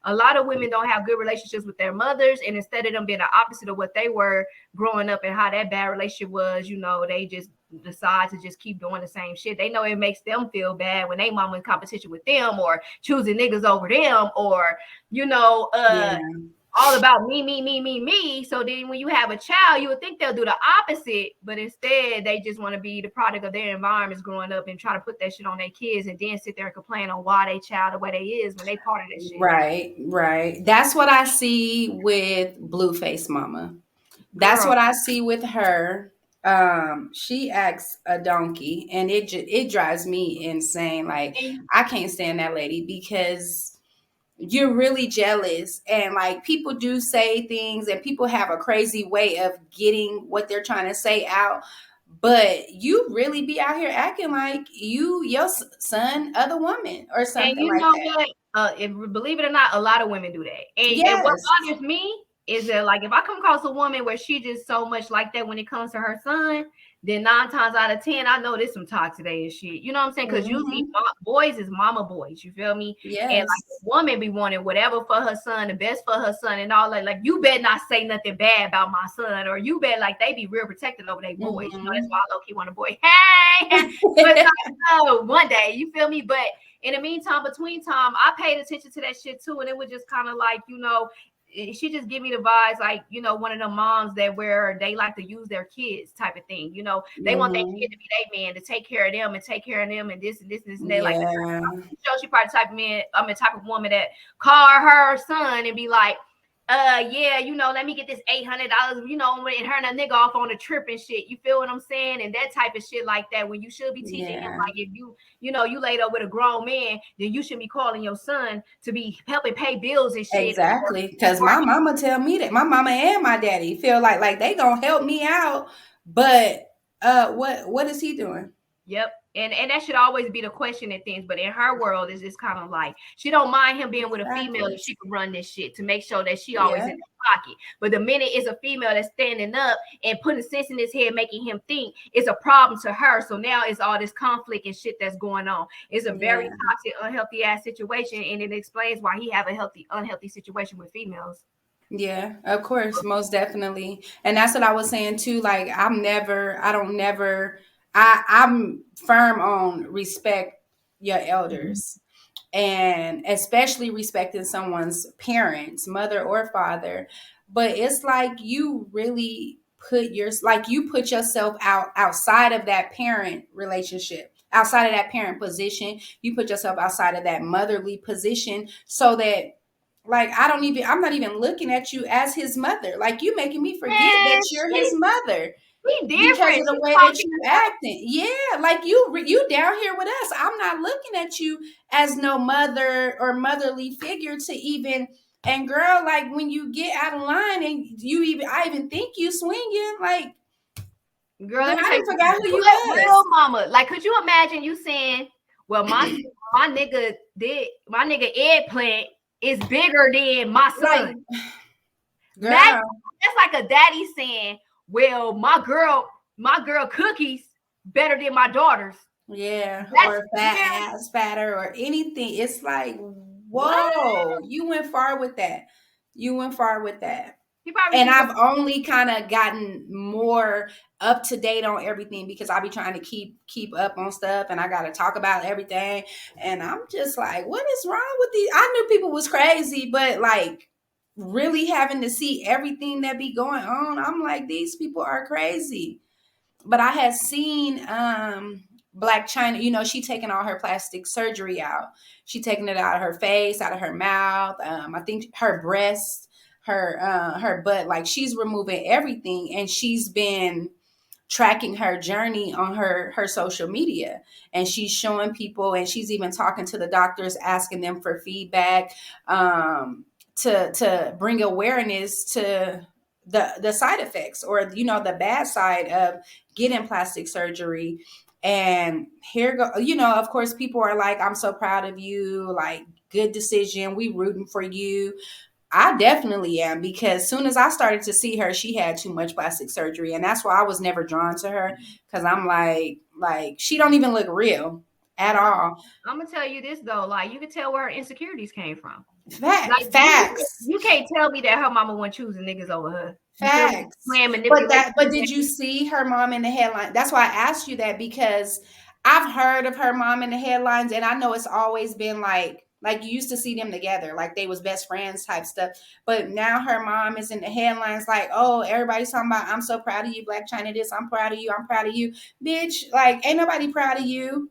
Speaker 2: A lot of women don't have good relationships with their mothers, and instead of them being the opposite of what they were growing up and how that bad relationship was, they just decide to just keep doing the same shit. They know it makes them feel bad when they mama in competition with them or choosing niggas over them or,
Speaker 1: Yeah.
Speaker 2: all about me, me, me, me, me. So then when you have a child, you would think they'll do the opposite, but instead they just want to be the product of their environments growing up and try to put that shit on their kids and then sit there and complain on why they child the way they is when they part of that shit.
Speaker 1: Right, right. That's what I see with Blueface Mama. That's
Speaker 2: Girl.
Speaker 1: what I see with her. She acts a donkey, and it drives me insane. Like I can't stand that lady because you're really jealous, and like people do say things, and people have a crazy way of getting what they're trying to say out. But you really be out here acting like your son, other woman, or
Speaker 2: And
Speaker 1: something
Speaker 2: you
Speaker 1: like
Speaker 2: know
Speaker 1: that.
Speaker 2: what? Believe it or not, a lot of women do that. And what
Speaker 1: Yes.
Speaker 2: bothers me is that, like, if I come across a woman where she just so much like that when it comes to her son, then 9 times out of 10, I know this some toxic ass shit. You know what I'm saying? Because usually
Speaker 1: Mm-hmm.
Speaker 2: boys is mama boys. You feel me? And like
Speaker 1: Yes.
Speaker 2: the woman be wanting whatever for her son, the best for her son, and all that. Like, you better not say nothing bad about my son, or you better like they be real protected over their boys. That's why I low key want a boy. Hey, but one day, you feel me? But in the meantime, between time, I paid attention to that shit too, and it was just kind of like, she just give me the vibes like, one of the moms that where they like to use their kids type of thing. They want their kid
Speaker 1: Mhm.
Speaker 2: to be their man, to take care of them and take care of them and this and this and this and they like.
Speaker 1: Yeah.
Speaker 2: Show she probably type of man, I'm the type of woman that call her son and be like, yeah, let me get this $800, and her and a nigga off on a trip and shit. You feel what I'm saying? And that type of shit like that. When you should be teaching him,
Speaker 1: Yeah.
Speaker 2: like, if you laid up with a grown man, then you should be calling your son to be helping pay bills and shit.
Speaker 1: Exactly. Because
Speaker 2: Or
Speaker 1: my mama tell me that my mama and my daddy feel like they gonna help me out, but what is he doing?
Speaker 2: Yep. And that should always be the question and things. But in her world, it's just kind of like she don't mind him being with a female
Speaker 1: Exactly.
Speaker 2: if she can run this shit to make sure that she always
Speaker 1: Yeah.
Speaker 2: in the pocket. But the minute it's a female that's standing up and putting sense in his head, making him think, it's a problem to her. So now it's all this conflict and shit that's going on. It's a very
Speaker 1: Yeah.
Speaker 2: toxic, unhealthy ass situation, and it explains why he have a unhealthy situation with females.
Speaker 1: Yeah, of course, most definitely. And that's what I was saying too. Like I'm firm on respect your
Speaker 2: Mhm.
Speaker 1: elders, and especially respecting someone's parents, mother or father. But it's like you really you put yourself outside of that parent relationship, outside of that parent position. You put yourself outside of that motherly position so that, like, I'm not even looking at you as his mother. Like, you making me forget that
Speaker 2: Man,
Speaker 1: you're his mother
Speaker 2: she
Speaker 1: because
Speaker 2: different.
Speaker 1: of the
Speaker 2: She
Speaker 1: way that
Speaker 2: talking
Speaker 1: you
Speaker 2: about.
Speaker 1: acting. Yeah, like you down here with us. I'm not looking at you as no mother or motherly figure to even. And girl, like, when you get out of line and I even think you swinging, like,
Speaker 2: Girl,
Speaker 1: girl,
Speaker 2: let me
Speaker 1: I
Speaker 2: tell you
Speaker 1: didn't forget
Speaker 2: something.
Speaker 1: who you
Speaker 2: What real
Speaker 1: was.
Speaker 2: mama? Like, could you imagine you saying, "Well, my nigga eggplant is bigger than my
Speaker 1: Like,
Speaker 2: son." Imagine
Speaker 1: girl,
Speaker 2: that's like a daddy saying, "Well, my girl cookies better than my daughters."
Speaker 1: yeah,
Speaker 2: That's
Speaker 1: or fat
Speaker 2: yeah.
Speaker 1: ass, fatter, or anything. It's like,
Speaker 2: What?
Speaker 1: whoa, you went far with that. You went far with that.
Speaker 2: He probably
Speaker 1: And
Speaker 2: think
Speaker 1: I've only kind of gotten more up to date on everything because I be trying to keep up on stuff, and I got to talk about everything. And I'm just like, what is wrong with these? I knew people was crazy, but like really having to see everything that be going on, I'm like, these people are crazy. But I had seen Black China, she taking all her plastic surgery out. She taking it out of her face, out of her mouth, I think her breasts, her butt, like she's removing everything, and she's been tracking her journey on her social media, and she's showing people, and she's even talking to the doctors, asking them for feedback, to bring awareness to the side effects, or the bad side of getting plastic surgery. And here go, of course, people are like, I'm so proud of you, like, good decision, we rooting for you. I definitely am, because soon as I started to see her, she had too much plastic surgery, and that's why I was never drawn to her, because I'm like she don't even look real at
Speaker 2: But
Speaker 1: all.
Speaker 2: I'm gonna tell you this though, like you can tell where her insecurities came from. Like
Speaker 1: Facts.
Speaker 2: you can't tell me that her mama wasn't choosing niggas over her. You feel me?
Speaker 1: Facts.
Speaker 2: Playing
Speaker 1: But
Speaker 2: manipulation.
Speaker 1: did you see her mom in the headline? That's why I asked you that, because I've heard of her mom in the headlines, and I know it's always been like you used to see them together, like they was best friends type stuff. But now her mom is in the headlines, like, oh, everybody's talking about, I'm so proud of you, Black China this, I'm proud of you, I'm proud of you. Bitch, like, ain't nobody proud of you.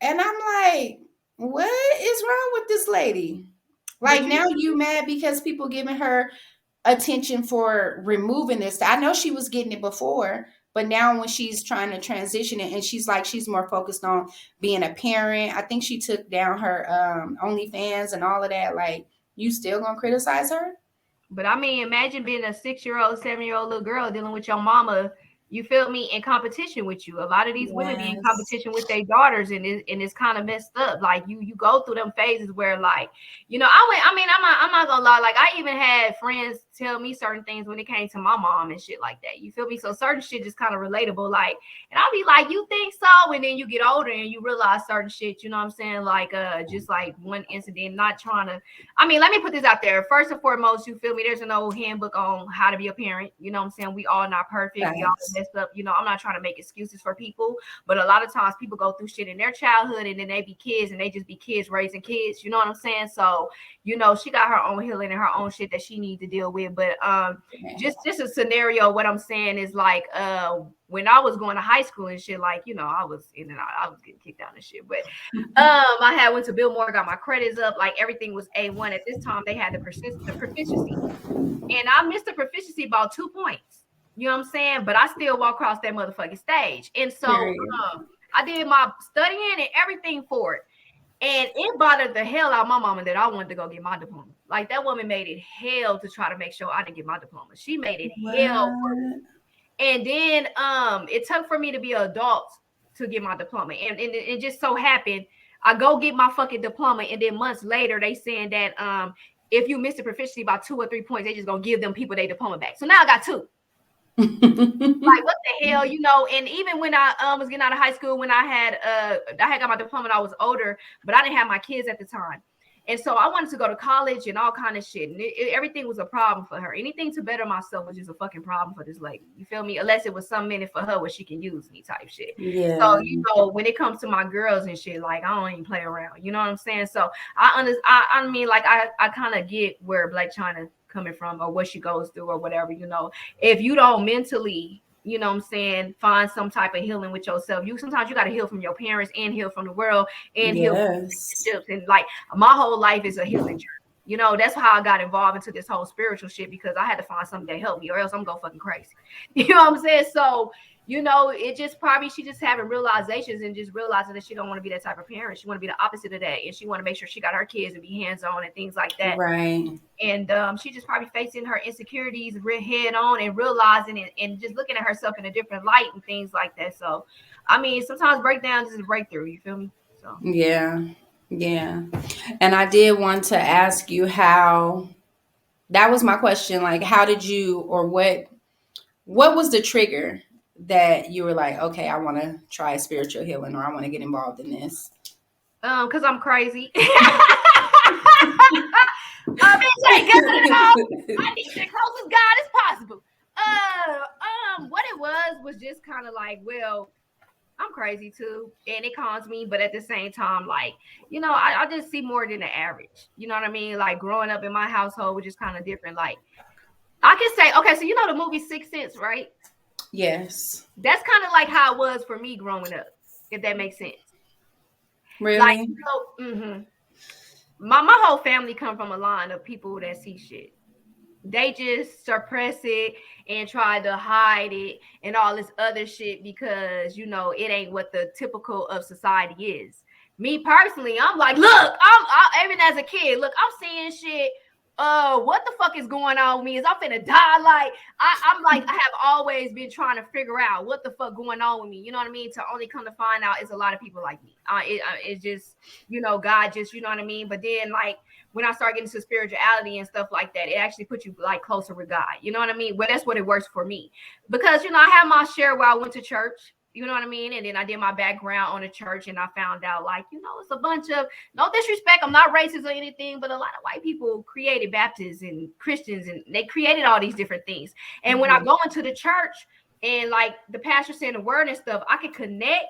Speaker 1: And I'm like, what is wrong with this lady? Like,
Speaker 2: But you
Speaker 1: now you mad because people giving her attention for removing this. I know she was getting it before, but now when she's trying to transition it, and she's more focused on being a parent. I think she took down her OnlyFans and all of that. Like, you still gonna criticize her?
Speaker 2: But I mean, imagine being a 6-year-old, 7-year-old little girl dealing with your mama. You feel me? In competition with you. A lot of these women be in
Speaker 1: Yes.
Speaker 2: competition with their daughters, and it's kind of messed up. Like you go through them phases where, like, I went. I mean, I'm not gonna lie. Like I even had friends tell me certain things when it came to my mom and shit like that. You feel me? So certain shit just kind of relatable. Like, and I'll be like, you think so? And then you get older and you realize certain shit, you know what I'm saying? Like, just like one incident, not trying to, I mean, let me put this out there. First and foremost, you feel me? There's an old handbook on how to be a parent. You know what I'm saying? We all not perfect. We all
Speaker 1: Facts.
Speaker 2: messed up. You know, I'm not trying to make excuses for people, but a lot of times people go through shit in their childhood and then they be kids and they just be kids raising kids. You know what I'm saying? So, you know, she got her own healing and her own shit that she needs to deal with. But just a scenario, what I'm saying is like when I was going to high school and shit, like, you know, I was in and out, I was getting kicked out and shit. But I had went to Billmore, got my credits up, like everything was A1. At this time, they had the proficiency. And I missed the proficiency about 2 points. You know what I'm saying? But I still walk across that motherfucking stage. And so I did my studying and everything for it. And it bothered the hell out of my mama that I wanted to go get my diploma. Like, that woman made it hell to try to make sure I didn't get my diploma. She made it hell for me. And then it took for me to be an adult to get my diploma. And it just so happened I go get my fucking diploma, and then months later they saying that if you miss the proficiency by 2 or 3 points, they just gonna give them people their diploma back. So now I got 2. Like, what the hell, you know? And even when I was getting out of high school, when I had got my diploma, I was older, but I didn't have my kids at the time. And so I wanted to go to college and all kind of shit. And everything was a problem for her. Anything to better myself was just a fucking problem for this lady. You feel me? Unless it was some minute for her where she can use me type shit.
Speaker 1: Yeah.
Speaker 2: So, you know, when it comes to my girls and shit, like, I don't even play around. You know what I'm saying? So I mean, like, I kind of get where Black China coming from or what she goes through or whatever, you know. If you don't mentally, you know what I'm saying, find some type of healing with yourself, sometimes you got to heal from your parents and heal from the world and heal from relationships. And like, my whole life is a healing journey. You know, that's how I got involved into this whole spiritual shit, because I had to find something that helped me or else I'm going fucking crazy. You know what I'm saying? So, you know, it just probably, she just having realizations and just realizing that she don't want to be that type of parent. She want to be the opposite of that. And she want to make sure she got her kids and be hands-on and things like that.
Speaker 1: Right.
Speaker 2: And she just probably facing her insecurities head on and realizing it and just looking at herself in a different light and things like that. So, I mean, sometimes breakdown is a breakthrough. You feel me? So.
Speaker 1: Yeah. Yeah. And I did want to ask you how, that was my question. Like, how did you, or what was the trigger that you were like, okay, I want to try spiritual healing, or I want to get involved in this?
Speaker 2: Because I'm crazy. I need the closest God as possible. What it was just kind of like, well, I'm crazy too, and it calms me, but at the same time, like, you know, I just see more than the average. You know what I mean? Like, growing up in my household, which is kind of different. Like, I can say, okay, so you know the movie Sixth Sense, right?
Speaker 1: Yes.
Speaker 2: That's kind of like how it was for me growing up, if that makes sense.
Speaker 1: Really?
Speaker 2: Like, my whole family come from a line of people that see shit. They just suppress it and try to hide it and all this other shit because, you know, it ain't what the typical of society is. Me personally, I'm like, look, even as a kid, look, I'm seeing shit. What the fuck is going on with me? Is I'm finna die? Like, I'm like, I have always been trying to figure out what the fuck going on with me. You know what I mean? To only come to find out it's a lot of people like me. It's just, you know, God just, you know what I mean? But then, like, when I start getting to spirituality and stuff like that, it actually puts you like closer with God. You know what I mean? Well, that's what it works for me. Because, you know, I have my share where I went to church. You know what I mean? And then I did my background on the church, and I found out, like, you know, it's a bunch of, no disrespect, I'm not racist or anything, but a lot of white people created Baptists and Christians, and they created all these different things. And when I go into the church and like the pastor saying the word and stuff, I can connect,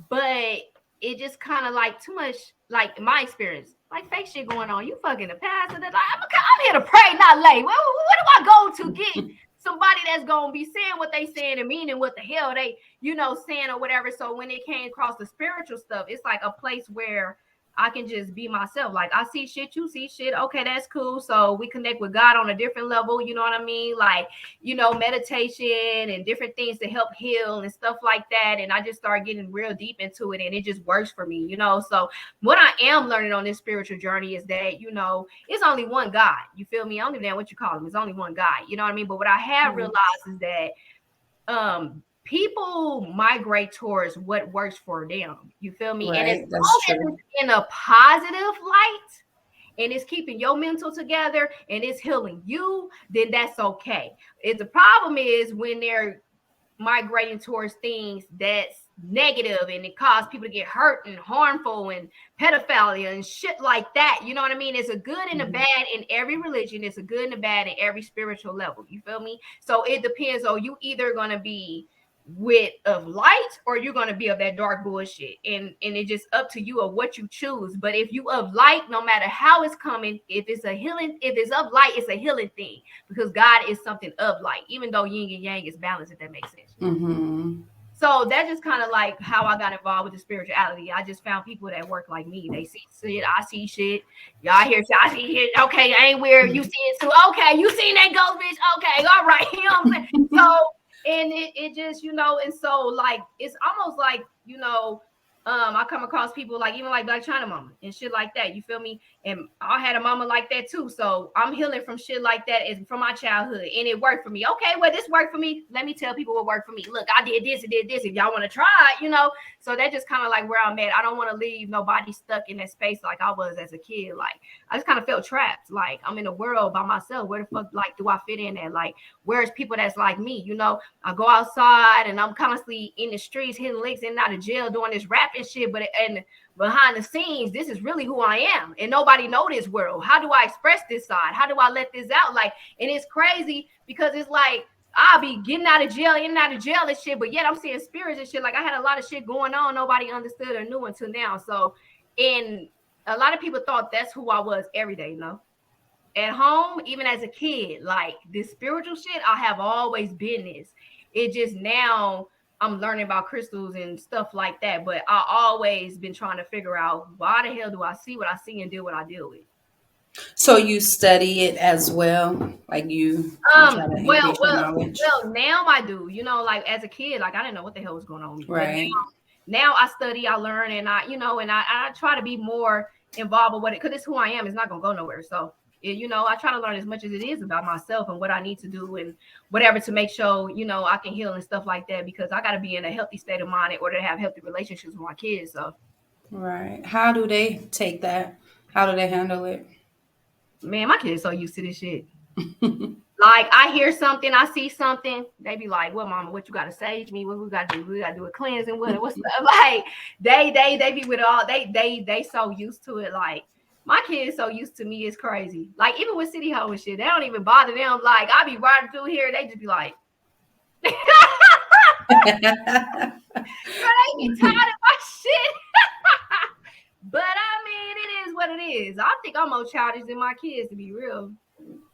Speaker 2: but it just kind of like too much, like my experience, like fake shit going on. You fucking the pastor. That, like, I'm here to pray, not lay. Where do I go to get somebody that's gonna be saying what they saying and meaning what the hell they, you know, saying or whatever? So when it came across the spiritual stuff, it's like a place where I can just be myself. Like, I see shit, you see shit. Okay, that's cool. So we connect with God on a different level. You know what I mean? Like, you know, meditation and different things to help heal and stuff like that. And I just started getting real deep into it, and it just works for me, you know? So what I am learning on this spiritual journey is that, you know, it's only one God. You feel me? I don't even know what you call him. It's only one God. You know what I mean? But what I have realized is that, people migrate towards what works for them. You feel me?
Speaker 1: Right,
Speaker 2: And as
Speaker 1: that's
Speaker 2: long as
Speaker 1: true.
Speaker 2: it's in a positive light and it's keeping your mental together and it's healing you, then that's okay. If the problem is when they're migrating towards things that's negative and it causes people to get hurt and harmful and pedophilia and shit like that. You know what I mean? It's a good and a
Speaker 1: Mm-hmm.
Speaker 2: bad in every religion. It's a good and a bad in every spiritual level. You feel me? So it depends on you either gonna be with of light or you're gonna be of that dark bullshit. And it's just up to you of what you choose. But if you of light, no matter how it's coming, if it's a healing, if it's of light, it's a healing thing because God is something of light, even though yin and yang is balanced, if that makes sense.
Speaker 1: Mm-hmm.
Speaker 2: So that's just kind of like how I got involved with the spirituality. I just found people that work like me. They see shit, I see shit. Y'all hear shit, I see shit. Okay, I ain't weird. You see it too. Okay, you seen that ghost, bitch. Okay, all right. You know what I'm saying? So, and it just, and so like it's almost like, I come across people like even like Black China Mama and shit like that. You feel me? And I had a mama like that too. So I'm healing from shit like that is from my childhood. And it worked for me. Okay, well, this worked for me. Let me tell people what worked for me. Look, I did this and did this. If y'all want to try it. So that's just kind of like where I'm at. I don't want to leave nobody stuck in that space like I was as a kid. Like I just kind of felt trapped. Like I'm in a world by myself. Where the fuck like do I fit in at? Like, where's people that's like me? I go outside and I'm constantly in the streets hitting licks and out of jail doing this rapping shit. And behind the scenes, this is really who I am. And nobody know this world. How do I express this side? How do I let this out? Like, and it's crazy because it's like I'll be getting out of jail, in and out of jail and shit, but yet I'm seeing spirits and shit. Like I had a lot of shit going on nobody understood or knew until now. So, and a lot of people thought that's who I was every day, at home, even as a kid, like this spiritual shit, I have always been this. It just now I'm learning about crystals and stuff like that. But I always been trying to figure out why the hell do I see what I see and deal what I deal with.
Speaker 1: So you study it as well, like you try to
Speaker 2: Well,
Speaker 1: increase your
Speaker 2: well,
Speaker 1: knowledge,
Speaker 2: well. Now I do. Like as a kid, like I didn't know what the hell was going on with me. But
Speaker 1: right?
Speaker 2: now I study, I learn, and I try to be more involved with what it because it's who I am. It's not gonna go nowhere. So I try to learn as much as it is about myself and what I need to do and whatever to make sure I can heal and stuff like that because I got to be in a healthy state of mind in order to have healthy relationships with my kids. So,
Speaker 1: Right. How do they take that? How do they handle it?
Speaker 2: man, my kids so used to this shit. Like I hear something, I see something, they be like, "Well, mama, what you got to sage me? What we got to do? We got to do a cleansing. What's like?" They be with all they so used to it. Like my kids so used to me, it's crazy. Like even with City Hall and shit, they don't even bother them. Like I be riding through here, they just be like, "Girl, they be tired of my shit." But I mean, it is what it is. I think I'm more childish than my kids, to be real.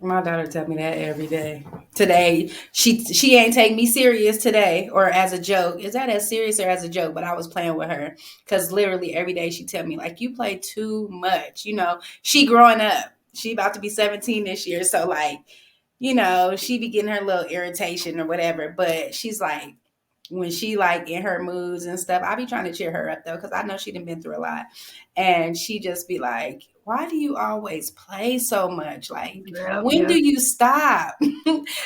Speaker 1: My daughter tell me that every day. Today, she ain't take me serious today or as a joke. Is that as serious or as a joke? But I was playing with her because literally every day she tell me like you play too much. She growing up. She about to be 17 this year, so like, she be getting her little irritation or whatever. But she's like, when she like in her moods and stuff, I be trying to cheer her up though, because I know she done been through a lot. And she just be like, why do you always play so much? Like,
Speaker 2: Yep,
Speaker 1: when do
Speaker 2: yep.
Speaker 1: you stop?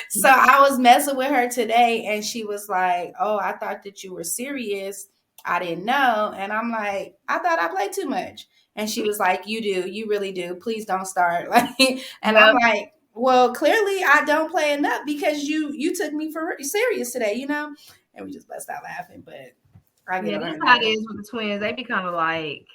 Speaker 1: So I was messing with her today and she was like, oh, I thought that you were serious. I didn't know. And I'm like, I thought I played too much. And she was like, you do, you really do. Please don't start. Like, and I'm
Speaker 2: Yep.
Speaker 1: like, well, clearly I don't play enough because you took me for serious today. And we just bust out laughing, but I get
Speaker 2: Yeah,
Speaker 1: on her
Speaker 2: that's how it
Speaker 1: nerves.
Speaker 2: is with the twins. They be kind of like,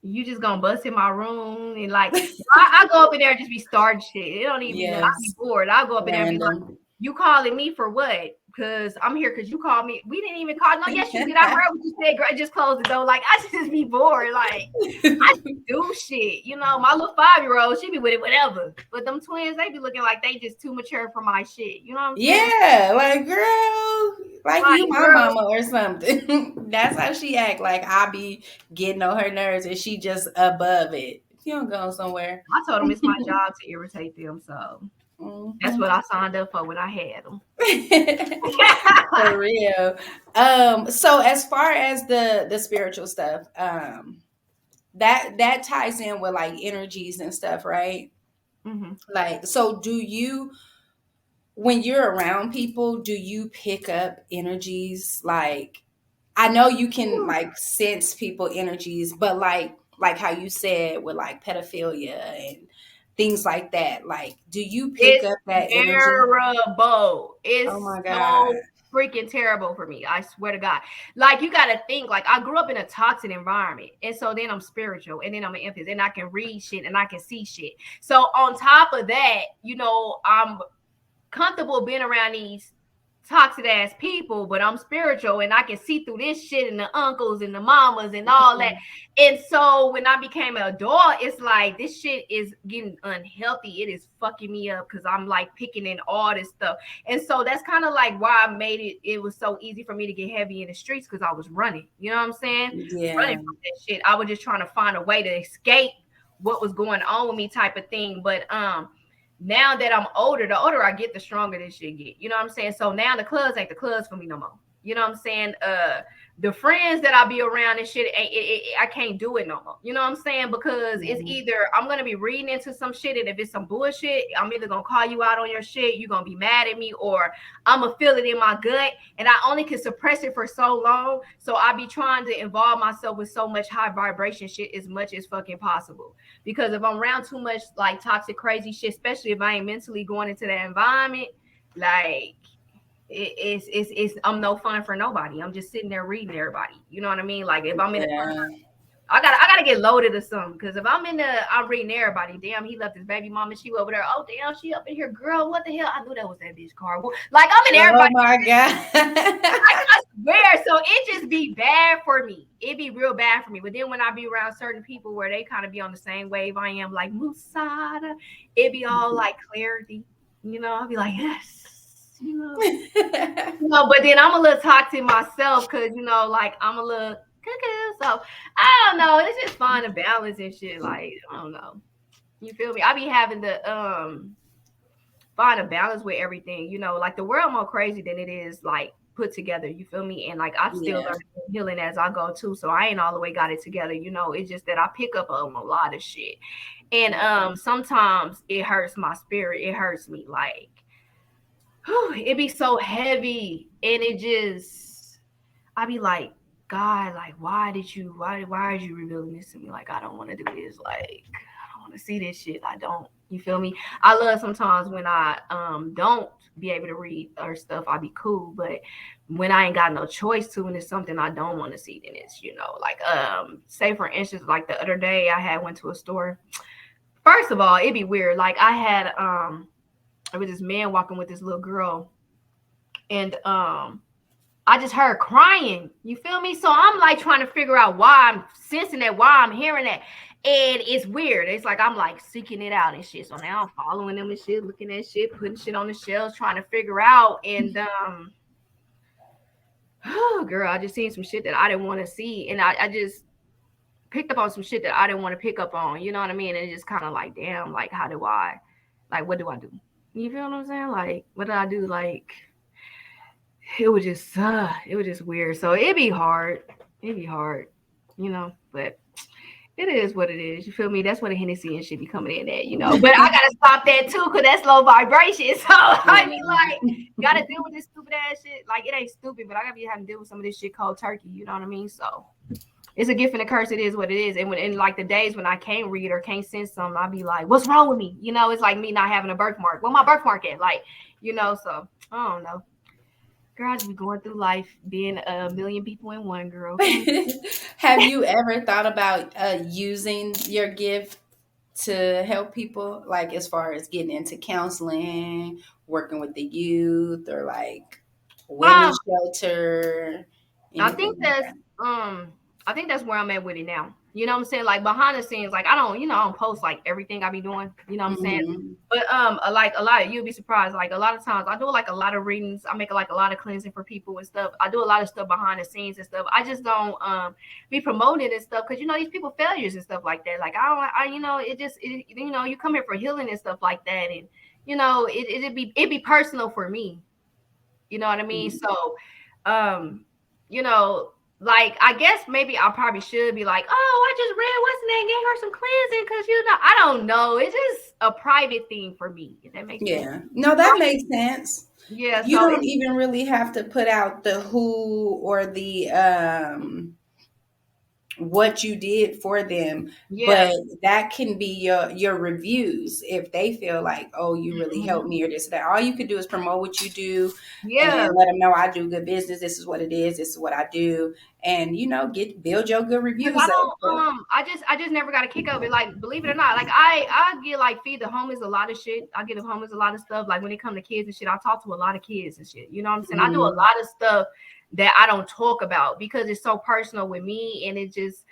Speaker 2: you just gonna bust in my room and like I go up in there and just be starting shit. It don't even be nothing. I be
Speaker 1: Yes,
Speaker 2: bored. I'll go up in there and be like,
Speaker 1: random.
Speaker 2: you calling me for what? Because I'm here because you called me. We didn't even call. No, yes, you did. I heard what you said. Girl, just close the door. Like, I should just be bored. Like, I do shit. My little 5-year-old, she be with it, whatever. But them twins, they be looking like they just too mature for my shit. You know what I'm saying?
Speaker 1: Yeah, like girl, like
Speaker 2: Like,
Speaker 1: you my
Speaker 2: girl,
Speaker 1: mama or something. That's how she act. Like I be getting on her nerves and she just above it. You don't go somewhere.
Speaker 2: I told them it's my job to irritate them. So that's
Speaker 1: Mhm.
Speaker 2: what I signed up for when I had them.
Speaker 1: For real. So as far as the spiritual stuff, that ties in with like energies and stuff, right?
Speaker 2: Hmm.
Speaker 1: Like, so do you, when you're around people, do you pick up energies? Like, I know you can like sense people energies, but like like how you said with like pedophilia and things like that, like, do you pick
Speaker 2: It's
Speaker 1: up that energy?
Speaker 2: terrible.
Speaker 1: Oh
Speaker 2: It's
Speaker 1: my God.
Speaker 2: so freaking terrible for me. I swear to God. Like, you got to think, like, I grew up in a toxic environment. And so then I'm spiritual, and then I'm an empath, and I can read shit and I can see shit. So on top of that, I'm comfortable being around these toxic ass people, but I'm spiritual and I can see through this shit and the uncles and the mamas and all that. And so when I became an adult, it's like this shit is getting unhealthy. It is fucking me up because I'm like picking in all this stuff. And so that's kind of like why I made it was so easy for me to get heavy in the streets, because I was running. You know what I'm saying?
Speaker 1: Yeah.
Speaker 2: Running from that shit. I was just trying to find a way to escape what was going on with me, type of thing. But now that I'm older, the older I get, the stronger this shit get. You know what I'm saying? So now the clubs ain't the clubs for me no more. You know what I'm saying? The friends that I be around and shit, I can't do it no more. You know what I'm saying? Because it's either I'm gonna be reading into some shit, and if it's some bullshit, I'm either gonna call you out on your shit, you're gonna be mad at me, or I'm gonna feel it in my gut, and I only can suppress it for so long. So I be trying to involve myself with so much high vibration shit as much as fucking possible. Because if I'm around too much like toxic, crazy shit, especially if I ain't mentally going into that environment, like it's I'm no fun for nobody. I'm just sitting there reading everybody. You know what I mean? Like if I'm in a
Speaker 1: Yeah.
Speaker 2: I gotta get loaded or something. Because if I'm reading everybody. Damn, he left his baby mama. She over there. Oh damn, she up in here, girl. What the hell? I knew that was that bitch car. Like I'm in
Speaker 1: Oh
Speaker 2: everybody.
Speaker 1: my God.
Speaker 2: I swear. So it just be bad for me. It be real bad for me. But then when I be around certain people where they kind of be on the same wave I am, like Musada, it be all like clarity. I'll be like, yes, but then I'm a little toxic myself because, like I'm a little cuckoo. So I don't know. It's just fun to balance and shit. Like, I don't know. You feel me? I be having to find a balance with everything, like the world more crazy than it is like put together. You feel me? And like I'm still learning healing as I go too. So I ain't all the way got it together. It's just that I pick up on a lot of shit. And sometimes it hurts my spirit. It hurts me. Like, it be so heavy, and it just I be like, God, like why are you revealing this to me? Like I don't want to do this. Like I don't want to see this shit. I don't. You feel me? I love sometimes when I don't be able to read or stuff. I be cool, but when I ain't got no choice to, and it's something I don't want to see, then it's like say for instance, like the other day I had went to a store. First of all, it'd be weird. Like I had there was this man walking with this little girl, and I just heard crying. You feel me? So I'm like trying to figure out why I'm sensing that, why I'm hearing that. And it's weird. It's like I'm like seeking it out and shit. So now I'm following them and shit, looking at shit, putting shit on the shelves, trying to figure out. And oh girl, I just seen some shit that I didn't want to see. And I just picked up on some shit that I didn't want to pick up on. You know what I mean? And it's just kind of like, damn, like what do I do? You feel what I'm saying? Like, what did I do? Like, it was just weird. So it'd be hard. But it is what it is. You feel me? That's where the Hennessy and shit be coming in at. But I gotta stop that too, because that's low vibration. So I mean, like, gotta deal with this stupid ass shit. Like, it ain't stupid, but I gotta be having to deal with some of this shit cold turkey. You know what I mean? So it's a gift and a curse. It is what it is. And when in like the days when I can't read or can't sense something, I'll be like, what's wrong with me? It's like me not having a birthmark. Where my birthmark at? Like, so I don't know. Girl, I just be going through life being a million people in one, girl.
Speaker 1: Have you ever thought about using your gift to help people, like as far as getting into counseling, working with the youth, or like women's shelter,
Speaker 2: I think
Speaker 1: anything like
Speaker 2: that's
Speaker 1: that?
Speaker 2: I think that's where I'm at with it now. You know what I'm saying? Like behind the scenes, like I don't post like everything I be doing. You know what I'm saying?
Speaker 1: Mm-hmm.
Speaker 2: But like a lot of you'll be surprised. Like a lot of times I do like a lot of readings. I make like a lot of cleansing for people and stuff. I do a lot of stuff behind the scenes and stuff. I just don't be promoting it and stuff because these people failures and stuff like that. Like you come here for healing and stuff like that, and it'd be personal for me. You know what I mean?
Speaker 1: Mm-hmm.
Speaker 2: So like I guess maybe I probably should be like, oh, I just read what's name, gave her some cleansing because I don't know. It's just a private thing for me. If that makes sense.
Speaker 1: Yeah, no, that makes sense.
Speaker 2: Yeah.
Speaker 1: You
Speaker 2: So
Speaker 1: don't even really have to put out the who or the what you did for them,
Speaker 2: Yeah.
Speaker 1: but that can be your reviews. If they feel like, oh, you really
Speaker 2: Mhm.
Speaker 1: helped me or this or that, all you can do is promote what you do
Speaker 2: Yeah.
Speaker 1: and let them know I do good business. This is what it is. This is what I do, and get build your good
Speaker 2: Cause
Speaker 1: reviews
Speaker 2: I
Speaker 1: up. But
Speaker 2: don't, I just never got a kick of it. Like, believe it or not, like I get like feed the homeless a lot of shit. I get the homeless a lot of stuff. Like when it come to kids and shit, I talk to a lot of kids and shit. You know what I'm saying? I do a
Speaker 1: mhm,
Speaker 2: lot of stuff that I don't talk about because it's so personal with me, and it just,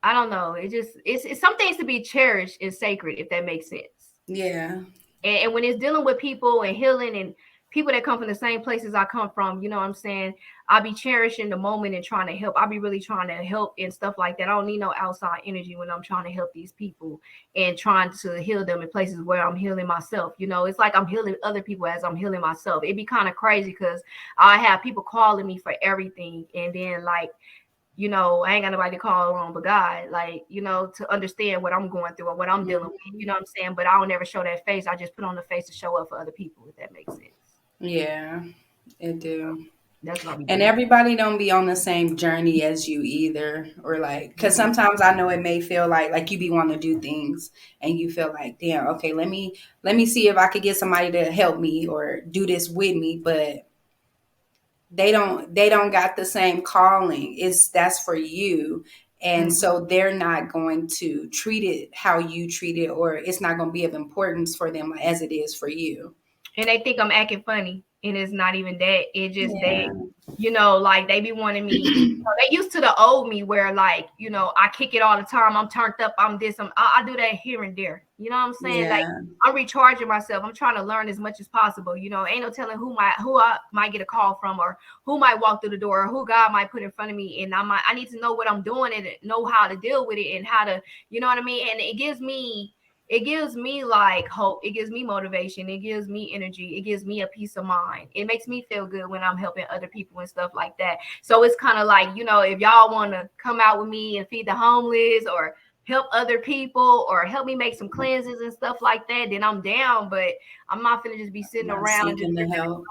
Speaker 2: I don't know. It's some things to be cherished and sacred, if that makes sense.
Speaker 1: yeah,
Speaker 2: And when it's dealing with people and healing and people that come from the same places I come from, you know what I'm saying? I'll be cherishing the moment and trying to help. I'll be really trying to help and stuff like that. I don't need no outside energy when I'm trying to help these people and trying to heal them in places where I'm healing myself. You know, it's like I'm healing other people as I'm healing myself. It'd be kind of crazy because I have people calling me for everything. And then, like, I ain't got nobody to call on but God, like, to understand what I'm going through or what I'm dealing with, you know
Speaker 1: mhm,
Speaker 2: what I'm saying? But I don't ever show that face. I just put on the face to show up for other people, if that makes sense.
Speaker 1: yeah, it
Speaker 2: So
Speaker 1: do.
Speaker 2: that's what I'll be
Speaker 1: And
Speaker 2: doing.
Speaker 1: everybody don't be on the same journey as you either, or like, because
Speaker 2: Mhm.
Speaker 1: sometimes I know it may feel like you be wanting to do things, and you feel like, damn, okay, let me see if I could get somebody to help me or do this with me, but they don't got the same calling. That's for you, and
Speaker 2: Mhm.
Speaker 1: so they're not going to treat it how you treat it, or it's not going to be of importance for them as it is for you.
Speaker 2: And they think I'm acting funny, and it's not even that. It just
Speaker 1: Yeah.
Speaker 2: like they be wanting me. They used to the old me where, like, I kick it all the time. I'm turned up. I'm this. I do that here and there. You know what I'm saying? Like,
Speaker 1: Yeah.
Speaker 2: I'm recharging myself. I'm trying to learn as much as possible. Ain't no telling who I might get a call from, or who might walk through the door, or who God might put in front of me, and I need to know what I'm doing and know how to deal with it and how to, you know what I mean? And it gives me like hope. It gives me motivation. It gives me energy. It gives me a peace of mind. It makes me feel good when I'm helping other people and stuff like that. So it's kind of like, if y'all want to come out with me and feed the homeless or help other people or help me make some cleanses and stuff like that, then I'm down. But I'm not gonna just be sitting
Speaker 1: Not
Speaker 2: around just
Speaker 1: seeking the help.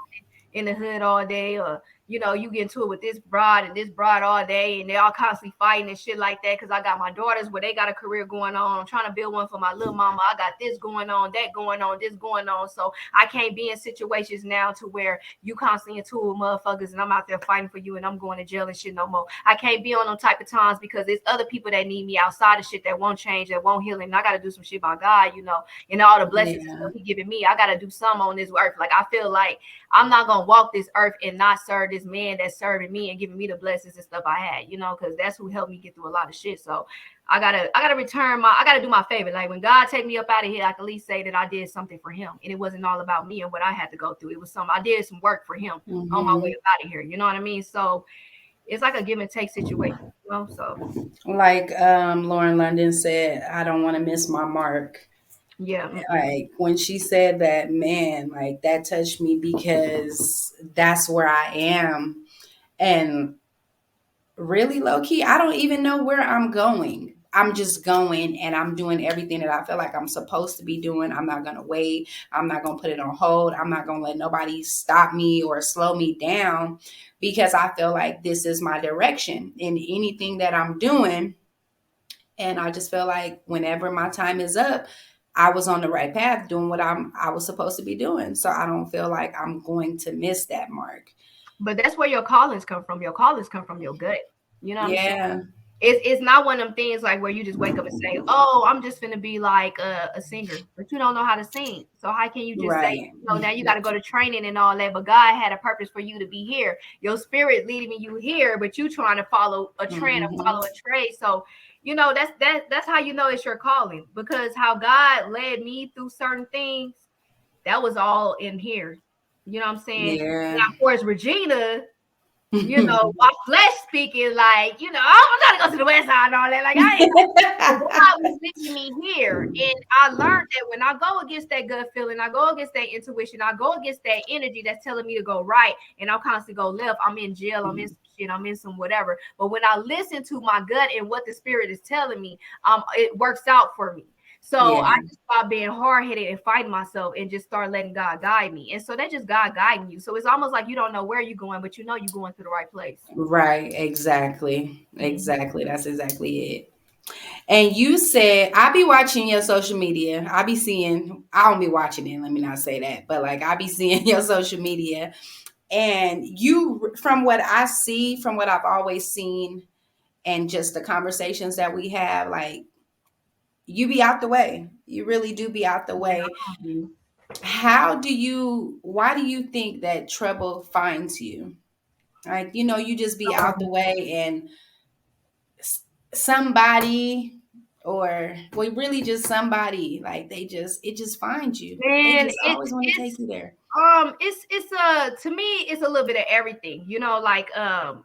Speaker 2: in the hood all day, or you get into it with this broad and this broad all day, and they all constantly fighting and shit like that. Because I got my daughters where they got a career going on. I'm trying to build one for my little mama. I got this going on, that going on, this going on. So I can't be in situations now to where you constantly into with motherfuckers and I'm out there fighting for you and I'm going to jail and shit no more. I can't be on them type of times because there's other people that need me outside of shit that won't change, that won't heal, and I got to do some shit by God, and all the blessings and
Speaker 1: Yeah.
Speaker 2: stuff He giving me. I got to do some on this earth. Like, I feel like I'm not gonna walk this earth and not serve this man that's serving me and giving me the blessings and stuff I had, because that's who helped me get through a lot of shit. So I gotta do my favor. Like, when God take me up out of here, I can at least say that I did something for Him, and it wasn't all about me and what I had to go through. It was I did some work for Him on my way
Speaker 1: Hmm.
Speaker 2: up out of here. You know what I mean? So it's like a give and take situation. So
Speaker 1: Like Lauren London said, I don't want to miss my mark.
Speaker 2: yeah.
Speaker 1: Like when she said that, man, like that touched me because that's where I am. And really low key, I don't even know where I'm going. I'm just going and I'm doing everything that I feel like I'm supposed to be doing. I'm not going to wait. I'm not going to put it on hold. I'm not going to let nobody stop me or slow me down because I feel like this is my direction in anything that I'm doing. And I just feel like whenever my time is up, I was on the right path doing what I was supposed to be doing. So I don't feel like I'm going to miss that mark.
Speaker 2: But that's where your callings come from. Your callings come from your gut. You know what I'm saying?
Speaker 1: Yeah.
Speaker 2: It's not one of them things like where you just wake up and say, "Oh, I'm just gonna be like a singer," but you don't know how to sing. So how can you just say,
Speaker 1: Right.
Speaker 2: now you got to go to training and all that? But God had a purpose for you to be here. Your spirit leading you here, but you trying to follow a trend or
Speaker 1: Hmm.
Speaker 2: follow a trade. So that's how you know it's your calling, because how God led me through certain things, that was all in here. You know what I'm saying?
Speaker 1: Yeah.
Speaker 2: Now, of course, Regina, my flesh speaking, like, I'm trying to go to the west side and all that. Like, I ain't. But God was leading me here. And I learned that when I go against that gut feeling, I go against that intuition, I go against that energy that's telling me to go right, and I'll constantly go left, I'm in jail, I'm in some shit, I'm in some whatever. But when I listen to my gut and what the spirit is telling me, it works out for me. So I
Speaker 1: Yeah.
Speaker 2: just stopped being hard-headed and fighting myself and just start letting God guide me. And so that's just God guiding you. So it's almost like you don't know where you're going, but you know you're going to the right place.
Speaker 1: Right. Exactly.
Speaker 2: Mhm.
Speaker 1: Exactly. That's exactly it. And you said, I be watching your social media. I be seeing, I don't be watching it. Let me not say that. But like, I be seeing your social media. And you, from what I see, from what I've always seen, and just the conversations that we have, like, you be out the way. You really do be out the
Speaker 2: Yeah,
Speaker 1: way.
Speaker 2: I do.
Speaker 1: Why do you think that trouble finds you? Like, you just be out the
Speaker 2: Um,
Speaker 1: way and somebody, or well, really just somebody, like it just finds you. They
Speaker 2: man,
Speaker 1: just always want to take you there.
Speaker 2: it's to me it's a little bit of everything, like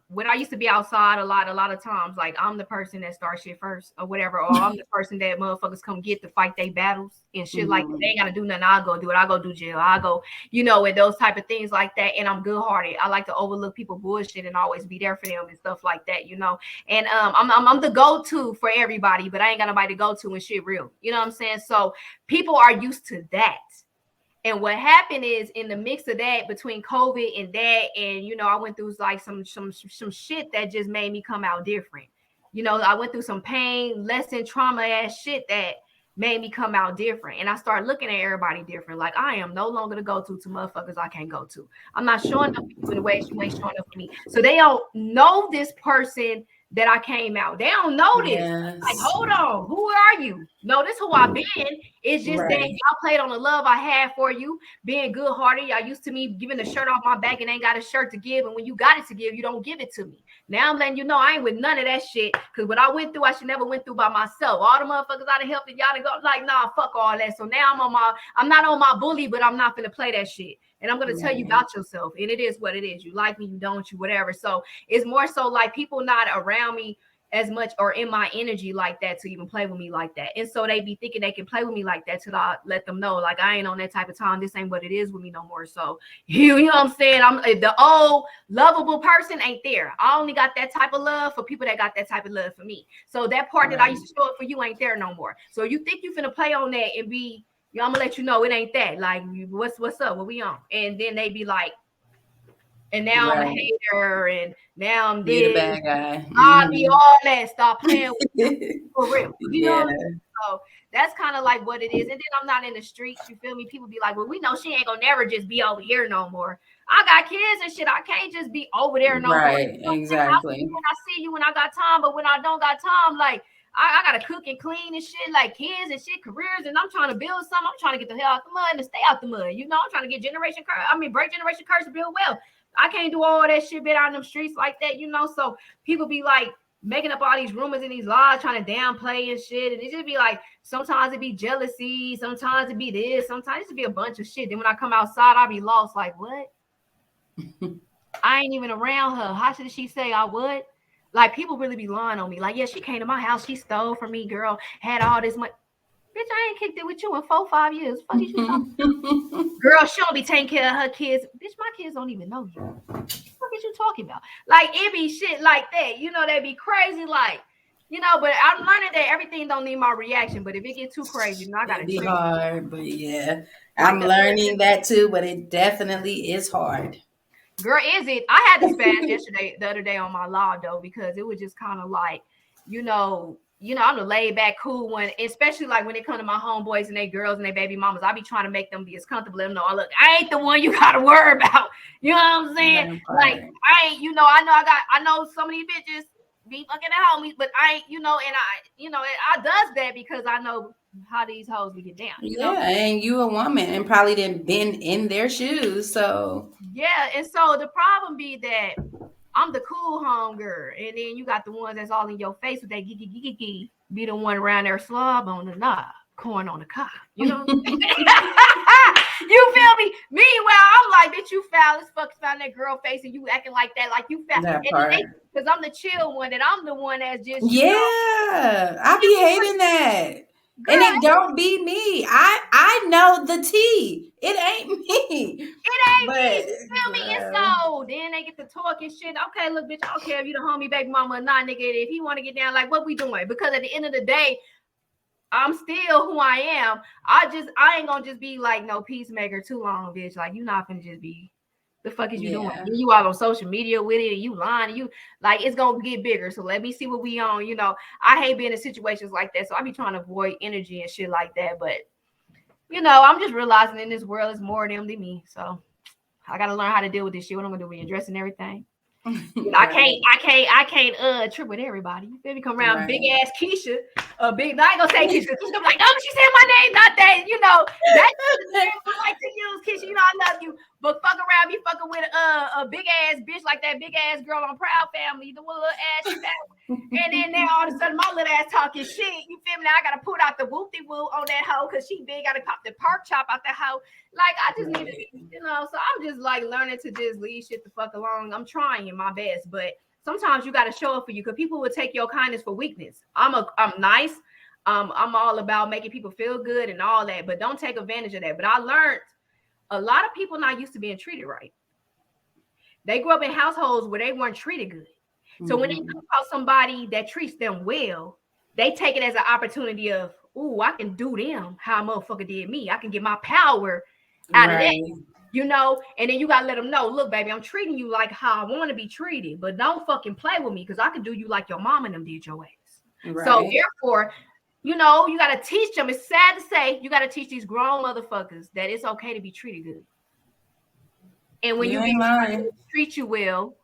Speaker 2: when I used to be outside a lot of times, like I'm the person that starts shit first or whatever, or I'm the person that motherfuckers come get to fight their battles and shit like that. They
Speaker 1: Hmm.
Speaker 2: ain't gotta do nothing, I'll go do it, I'll go do jail, I'll go, and those type of things like that. And I'm good hearted, I like to overlook people bullshit and always be there for them and stuff like that. And I'm the go-to for everybody, but I ain't got nobody to go to when shit real, you know what I'm saying? So people are used to that. And what happened is, in the mix of that, between COVID and that, and I went through like some shit that just made me come out different. I went through some pain, lesson, trauma ass shit that made me come out different. And I started looking at everybody different. Like, I am no longer the go-to to motherfuckers I can't go to. I'm not showing up for you in the ways you ain't showing up for me. So they don't know this person that I came out. They don't know this. Like,
Speaker 1: Yes.
Speaker 2: hold on, who are you? No, this who I've been. It's just that
Speaker 1: Right.
Speaker 2: y'all played on the love I had for you, being good hearted. Y'all used to me giving the shirt off my back and ain't got a shirt to give. And when you got it to give, you don't give it to me. Now I'm letting you know I ain't with none of that shit. Cause what I went through, I should never went through by myself. All the motherfuckers I'd have helped and y'all to go like, nah, fuck all that. So now I'm not on my bully, but I'm not gonna play that shit. And I'm gonna tell you
Speaker 1: Right.
Speaker 2: about yourself. And it is what it is. You like me, you don't, you whatever. So it's more so like people not around me as much or in my energy like that to even play with me like that. And so they be thinking they can play with me like that till I let them know, like, I ain't on that type of time. This ain't what it is with me no more. So you know what I'm saying? I'm the old lovable person ain't there. I only got that type of love for people that got that type of love for me. So that part that I
Speaker 1: Right.
Speaker 2: used to show up for you ain't there no more. So you think you finna play on that and be, I'm gonna let you know it ain't that. Like, what's up? What we on? And then they be like, and now I'm a
Speaker 1: Right.
Speaker 2: hater, and now I'm
Speaker 1: You're the
Speaker 2: this.
Speaker 1: bad guy.
Speaker 2: I'll be
Speaker 1: Hmm.
Speaker 2: all that. Stop playing with me for real. You know what I'm
Speaker 1: Yeah.
Speaker 2: saying? So that's kind of like what it is. And then I'm not in the streets. You feel me? People be like, well, we know she ain't gonna never just be over here no more. I got kids and shit. I can't just be over there no more. You
Speaker 1: Right.
Speaker 2: know what I'm saying? I'll see you
Speaker 1: Exactly.
Speaker 2: when I see you when I got time, but when I don't got time, like I gotta cook and clean and shit, like kids and shit, careers, and I'm trying to build something. I'm trying to get the hell out the mud and stay out the mud. I'm trying to get break generation curse and build wealth. I can't do all that shit bit out in them streets like that. So people be like making up all these rumors and these lies, trying to downplay and shit. And it just be like, sometimes it be jealousy, sometimes it be this, sometimes it be a bunch of shit. Then when I come outside, I be lost, like, what? I ain't even around her. How should she say I would? Like, people really be lying on me. Like, yeah, she came to my house, she stole from me, girl, had all this money. Bitch, I ain't kicked it with you in 4-5 years. Fuck is you talking? Girl, she'll be taking care of her kids. Bitch, my kids don't even know you. What is you talking about? Like, it be shit like that. They be crazy, like, but I'm learning that everything don't need my reaction. But if it get too crazy, then I gotta
Speaker 1: It'd be
Speaker 2: change.
Speaker 1: hard, but yeah,
Speaker 2: Like
Speaker 1: I'm
Speaker 2: the
Speaker 1: learning that too, but it definitely is hard.
Speaker 2: girl, is it? I had to spaz yesterday, the other day on my live though, because it was just kind of like, I'm the laid back, cool one, especially like when it come to my homeboys and they girls and they baby mamas. I be trying to make them be as comfortable. Let them know, look, I ain't the one you gotta worry about. You know what I'm saying?
Speaker 1: That
Speaker 2: Like,
Speaker 1: part.
Speaker 2: I ain't, I know some of these bitches be fucking the homies, but I ain't, and I does that because I know how these hoes we get down.
Speaker 1: Yeah, and you a woman and probably didn't been in their shoes, so
Speaker 2: Yeah, and so the problem be that I'm the cool home girl, and then you got the ones that's all in your face with that geeky, be the one around there slob on the knob, corn on the cob. You know? You feel me? Meanwhile, I'm like, bitch, you foul as fuck, found that girl face, and you acting like that, like you foul.
Speaker 1: that
Speaker 2: And
Speaker 1: part.
Speaker 2: because I'm the chill one, and I'm the one that's just,
Speaker 1: Yeah, I be hating that. And
Speaker 2: girl,
Speaker 1: it don't be me. I know the tea. It ain't me.
Speaker 2: it ain't me.
Speaker 1: But
Speaker 2: You feel me? And
Speaker 1: girl,
Speaker 2: so then they get to talking shit. Okay, look, bitch, I don't care if you the homie baby mama or not, nigga. If he want to get down, like, what we doing? Because at the end of the day, I'm still who I am. I ain't gonna just be like no peacemaker too long, bitch. Like you not gonna just be the fuck is you doing?
Speaker 1: Yeah.
Speaker 2: You all on social media with it and you lying and you like it's gonna get bigger. So let me see what we on. I hate being in situations like that. So I be trying to avoid energy and shit like that. But I'm just realizing in this world it's more of them than me. So I gotta learn how to deal with this shit. What I'm gonna do, readdress and everything.
Speaker 1: Right.
Speaker 2: I can't trip with everybody. You feel me? Come around big
Speaker 1: Right.
Speaker 2: ass Keisha, big. I ain't gonna say Keisha. She's gonna be like, no, she said my name, not that. That's the name I like to use, Keisha. I love you, but fuck around me, fucking with a big ass bitch like that big ass girl on Proud Family, the little ass she got. And then now all of a sudden my little ass talking shit. You feel me? Now I gotta put out the whoopty woo on that hoe because she big. Gotta pop the pork chop out that hoe. Like I just need to be, so I'm just like learning to just leave shit the fuck along. I'm trying my best, but sometimes you got to show up for you because people will take your kindness for weakness. I'm nice. I'm all about making people feel good and all that, but don't take advantage of that. But I learned a lot of people not used to being treated right. They grew up in households where they weren't treated good. So when they come across somebody that treats them well, they take it as an opportunity of, ooh, I can do them how a motherfucker did me. I can get my power out of that.
Speaker 1: Right.
Speaker 2: And then you gotta let them know, look, baby, I'm treating you like how I want to be treated, but don't fucking play with me because I can do you like your mom and them did your ass.
Speaker 1: Right.
Speaker 2: So therefore, you gotta teach them. It's sad to say, you gotta teach these grown motherfuckers that it's okay to be treated good. And when
Speaker 1: You
Speaker 2: you
Speaker 1: ain't
Speaker 2: get
Speaker 1: lying.
Speaker 2: treat you well,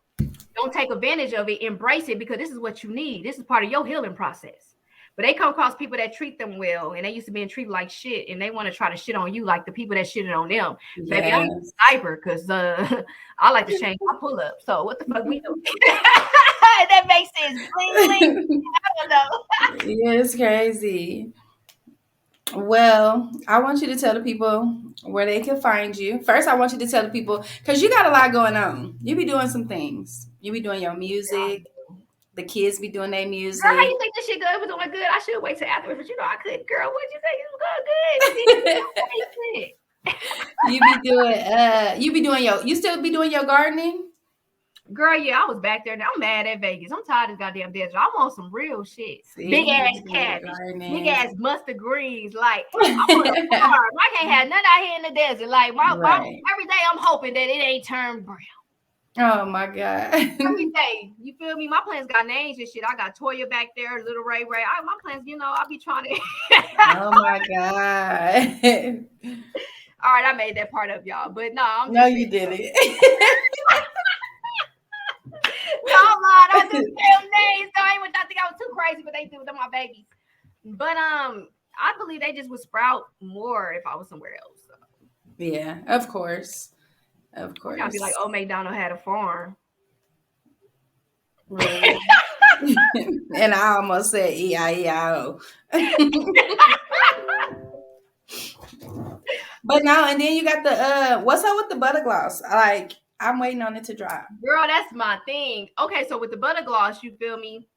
Speaker 2: don't take advantage of it. Embrace it because this is what you need. This is part of your healing process. But they come across people that treat them well, and they used to being treated like shit, and they want to try to shit on you like the people that shitted on them.
Speaker 1: Yes.
Speaker 2: Baby, I'm a sniper because I like to change my pull up. So what the fuck we do? That makes sense. Bling bling. I don't know.
Speaker 1: Yeah, it's crazy. Well, I want you to tell the people where they can find you. First, I want you to tell the people because you got a lot going on. You be doing some things. You be doing your music. The kids be doing their
Speaker 2: Girl, how
Speaker 1: music.
Speaker 2: you think this shit good? It was doing good. I should wait till afterwards, but I couldn't. Girl, what'd you think? It was going good.
Speaker 1: You be doing you still be doing your gardening?
Speaker 2: Girl, yeah, I was back there. Now I'm mad at Vegas. I'm tired of this goddamn desert. I want some real shit.
Speaker 1: See,
Speaker 2: Big
Speaker 1: you
Speaker 2: ass
Speaker 1: be doing your
Speaker 2: cabbage, big
Speaker 1: gardening.
Speaker 2: ass mustard greens. Like I want a farm. I can't have none out here in the desert. Like my
Speaker 1: Right.
Speaker 2: every day I'm hoping that it ain't turned brown.
Speaker 1: Oh my God.
Speaker 2: Every day, you feel me? My plants got names and shit. I got Toya back there, little Ray Ray. My plants, I be trying to.
Speaker 1: Oh my God.
Speaker 2: All right, I made that part up, y'all. But no, I'm
Speaker 1: No,
Speaker 2: just saying.
Speaker 1: you didn't.
Speaker 2: No, I'm lying. I do damn names. So I think I was too crazy, but they do. They're my babies. But I believe they just would sprout more if I was somewhere else. So.
Speaker 1: Yeah, of course. Of
Speaker 2: I'm trying to be like,
Speaker 1: course.
Speaker 2: oh, McDonald had a farm.
Speaker 1: Right. And I almost said E-I-E-I-O. But no, and then you got the what's up with the butter gloss? Like I'm waiting on it to drop.
Speaker 2: Girl, that's my thing. Okay, so with the butter gloss, you feel me?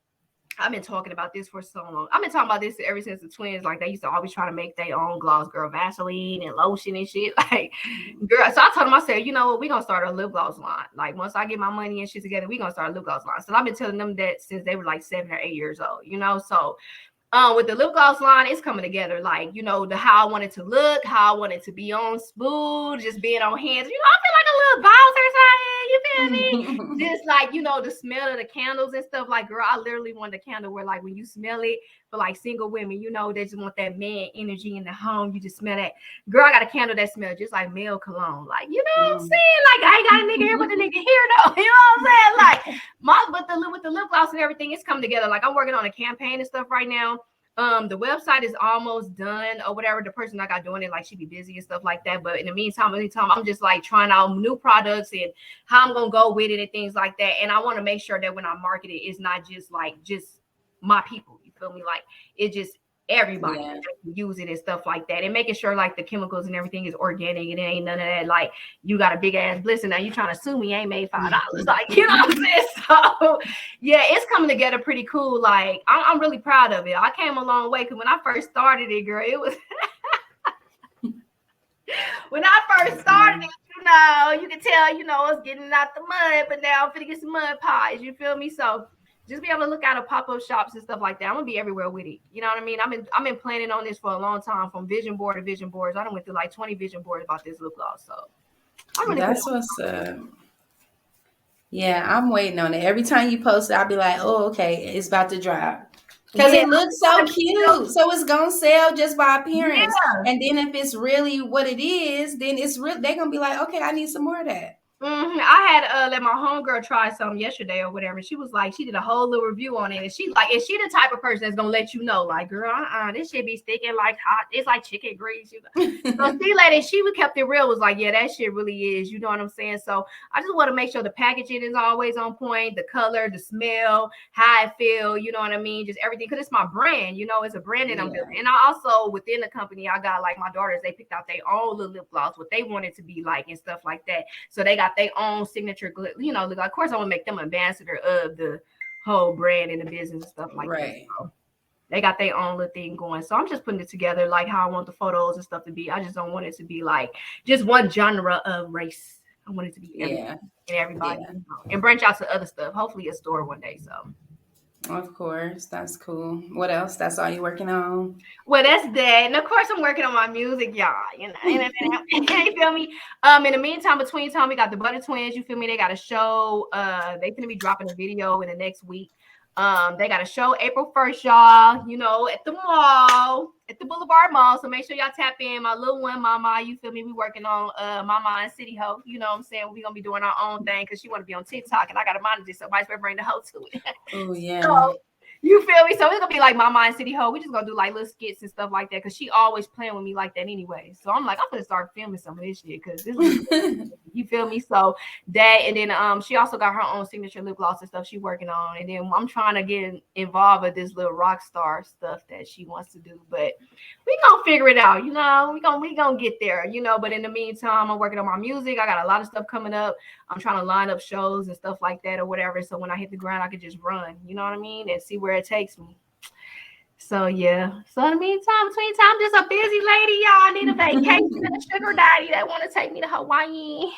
Speaker 2: I've been talking about this for so long. I've been talking about this ever since the twins. Like they used to always try to make their own gloss, girl, Vaseline and lotion and shit. Like, girl. So I told them, I said, you know what? We gonna start a lip gloss line. Like once I get my money and shit together, we gonna start a lip gloss line. So I've been telling them that since they were like 7 or 8 years old. So with the lip gloss line, it's coming together. Like, the how I want it to look, how I want it to be on smooth, just being on hands. I feel like a little bouncer or something. You feel me? Just like, the smell of the candles and stuff. Like, girl, I literally want the candle where, like, when you smell it for like single women, they just want that man energy in the home. You just smell that. Girl, I got a candle that smells just like male cologne. Like, you know what I'm saying? Like, I ain't got a nigga here, but the nigga here though. You know what I'm saying? Like, with the lip gloss and everything, it's coming together. Like, I'm working on a campaign and stuff right now. The website is almost done or whatever. The person I got doing it, like she be busy and stuff like that. But in the meantime, I'm just like trying out new products and how I'm gonna go with it and things like that. And I want to make sure that when I market it, it's not just my people. You feel me? Like it just everybody can use it and stuff like that. And making sure like the chemicals and everything is organic and it ain't none of that. Like you got a big ass blister now, you trying to sue me? I ain't made $5. Like you know what I'm saying? So yeah, it's coming together pretty cool. Like I'm really proud of it. I came a long way because when I first started it, girl, it was when I first started it, you can tell, it's getting out the mud, but now I'm finna get some mud pies. You feel me? So just be able to look out of pop-up shops and stuff like that. I'm gonna be everywhere with it. You know what I mean? I've been planning on this for a long time, from vision board to vision boards. I done went through like 20 vision boards about this lip gloss. So I'm really putting
Speaker 1: That's what's Yeah, I'm waiting on it. Every time you post it, I'll be like, oh, okay, it's about to drop. Because
Speaker 2: yeah,
Speaker 1: it looks so cute. So it's going to sell just by appearance.
Speaker 2: yeah.
Speaker 1: And then if it's really what it is, then it's real. They're going to be like, okay, I need some more of that.
Speaker 2: I had let my homegirl try some yesterday or whatever. She was like, she did a whole little review on it, and she the type of person that's gonna let you know, like, girl, this shit be sticking like hot. It's like chicken grease. So she kept it real. Was like, yeah, that shit really is. You know what I'm saying? So I just want to make sure the packaging is always on point, the color, the smell, how I feel. You know what I mean? Just everything, because it's my brand. You know, it's a brand that I'm building. And I also within the company, I got like my daughters. They picked out their own little lip gloss, what they wanted to be like and stuff like that. So they got their own signature, you know, of course I want to make them ambassador of the whole brand and the business and stuff like that. So they got their own little thing going. So I'm just putting it together like how I want the photos and stuff to be. I just don't want it to be like just one genre of race. I want it to be everybody you know, and branch out to other stuff. Hopefully a store one day. So
Speaker 1: of course, that's cool. What else? That's all you're working on?
Speaker 2: Well, that's that. And of course, I'm working on my music, y'all. You know, you feel me? In the meantime, between time, we got the Butter Twins. You feel me? They got a show. They gonna be dropping a video in the next week. They got a show April 1st, y'all. You know, at the mall, at the Boulevard Mall. So make sure y'all tap in. My little one, Mama. You feel me? We working on Mama and City Ho. You know what I'm saying? We gonna be doing our own thing because she want to be on TikTok, and I gotta monitor. So might as well bring the hoe to it.
Speaker 1: Oh yeah.
Speaker 2: So, you feel me? So it's gonna be like Mama and City Ho. We just gonna do like little skits and stuff like that because she always playing with me like that anyway. So I'm like, I'm gonna start filming some of this shit because this is you feel me? So that, and then she also got her own signature lip gloss and stuff she working on. And then I'm trying to get involved with this little rock star stuff that she wants to do. But we gonna figure it out, you know. We gonna get there, you know. But in the meantime, I'm working on my music. I got a lot of stuff coming up. I'm trying to line up shows and stuff like that or whatever. So when I hit the ground, I can just run, you know what I mean? And see where it takes me. So yeah. So in the meantime, between time, just a busy lady, y'all. I need a vacation and a sugar daddy that want to take me to Hawaii.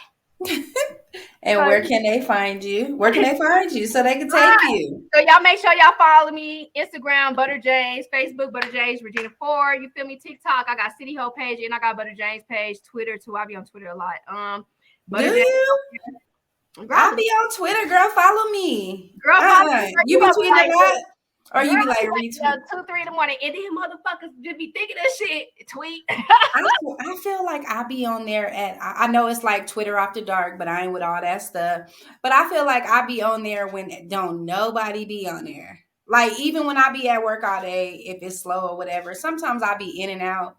Speaker 1: And where can they find you? Where can they find you so they can take you?
Speaker 2: So y'all make sure y'all follow me. Instagram, Butter James, Facebook, Butter James, Regina 4. You feel me? TikTok, I got City Ho page and I got Butter James page. Twitter too. I be on Twitter a lot.
Speaker 1: Butter James. Girl, I'll be on Twitter, girl. Follow me.
Speaker 2: Girl,
Speaker 1: you be tweeting a lot? Or you be like retweet
Speaker 2: 2-3 in the morning, and then motherfuckers just be thinking that shit. Tweet.
Speaker 1: I feel like I be on there I know it's like Twitter after dark, but I ain't with all that stuff. But I feel like I be on there when don't nobody be on there. Like even when I be at work all day, if it's slow or whatever, sometimes I be in and out.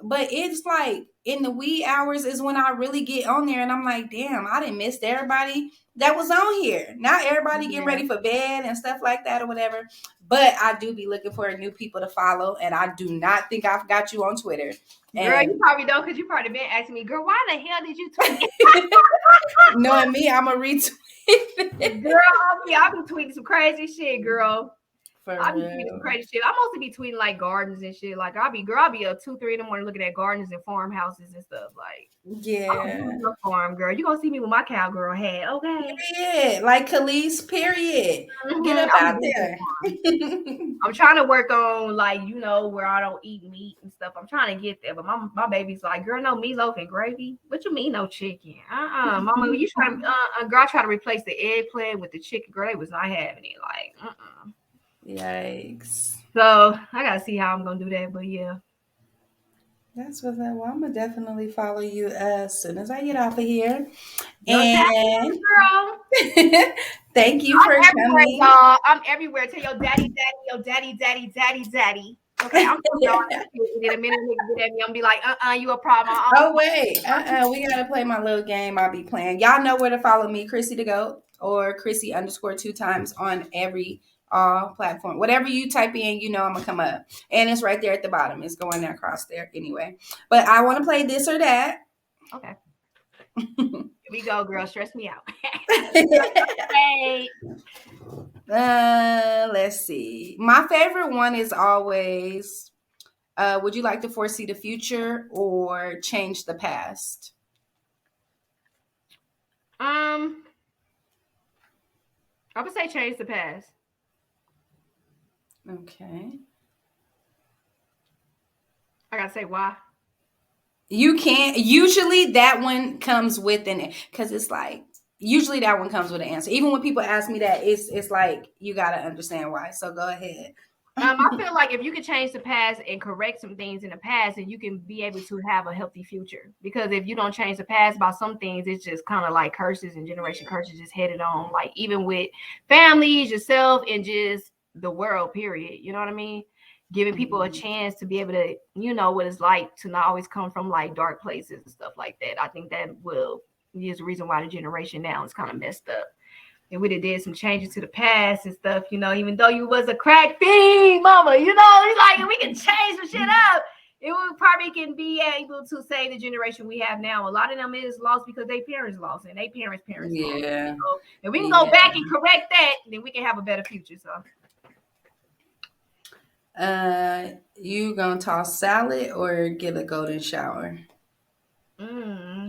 Speaker 1: But it's like in the wee hours is when I really get on there and I'm like, damn, I didn't miss everybody that was on here. Now everybody getting ready for bed and stuff like that or whatever. But I do be looking for new people to follow. And I do not think I've got you on Twitter.
Speaker 2: Girl, you probably don't because you probably been asking me, girl, why the hell did you tweet?
Speaker 1: Knowing me, I'm a retweet.
Speaker 2: Girl, I'll be tweeting some crazy shit, girl. I be tweeting some crazy shit. I mostly be tweeting like gardens and shit. Like I'll be up 2-3 in the morning looking at gardens and farmhouses and stuff. Like I'm farm girl. You gonna see me with my cowgirl hat, okay?
Speaker 1: Yeah, like Khalees, period. Get up out there.
Speaker 2: I'm trying to work on like, you know, where I don't eat meat and stuff. I'm trying to get there, but my baby's like, girl, no meatloaf and gravy. What you mean no chicken? Mama, you trying to girl try to replace the eggplant with the chicken. Girl, they was not having it. Like,
Speaker 1: Yikes.
Speaker 2: So I gotta see how I'm gonna do that, but yeah.
Speaker 1: That's what's up. Well, I'm gonna definitely follow you as soon as I get off of here. And
Speaker 2: girl.
Speaker 1: Thank you for coming.
Speaker 2: Y'all. I'm everywhere. Tell your daddy, daddy. Okay, I'm in a minute. Get at me. I'm gonna be like, you a problem.
Speaker 1: Oh wait, we gotta play my little game I'll be playing. Y'all know where to follow me, Krissie ThaGoat or Krissie _2 times on every platform. Whatever you type in, you know I'm gonna come up. And it's right there at the bottom. It's going there across there anyway. But I want to play this or that.
Speaker 2: Okay. Here we go, girl. Stress me out.
Speaker 1: Hey. Let's see. My favorite one is always would you like to foresee the future or change the past?
Speaker 2: I would say change the past.
Speaker 1: Okay.
Speaker 2: I gotta say why.
Speaker 1: You can't. Usually that one comes with an, because it's like usually that one comes with an answer. Even when people ask me that, it's like you gotta understand why. So go ahead.
Speaker 2: I feel like if you could change the past and correct some things in the past, and you can be able to have a healthy future. Because if you don't change the past about some things, it's just kind of like curses and generation curses just headed on. Like even with families, yourself, and just the world. Period. You know what I mean? Giving people a chance to be able to, what it's like to not always come from like dark places and stuff like that. I think that is the reason why the generation now is kind of messed up. And we did some changes to the past and stuff, even though you was a crack fiend, mama, it's like if we can change some shit up, it would probably can be able to save the generation we have now. A lot of them is lost because their parents lost and their parents lost.
Speaker 1: Yeah.
Speaker 2: So if we can go back and correct that, then we can have a better future. So
Speaker 1: You gonna toss salad or get a golden shower?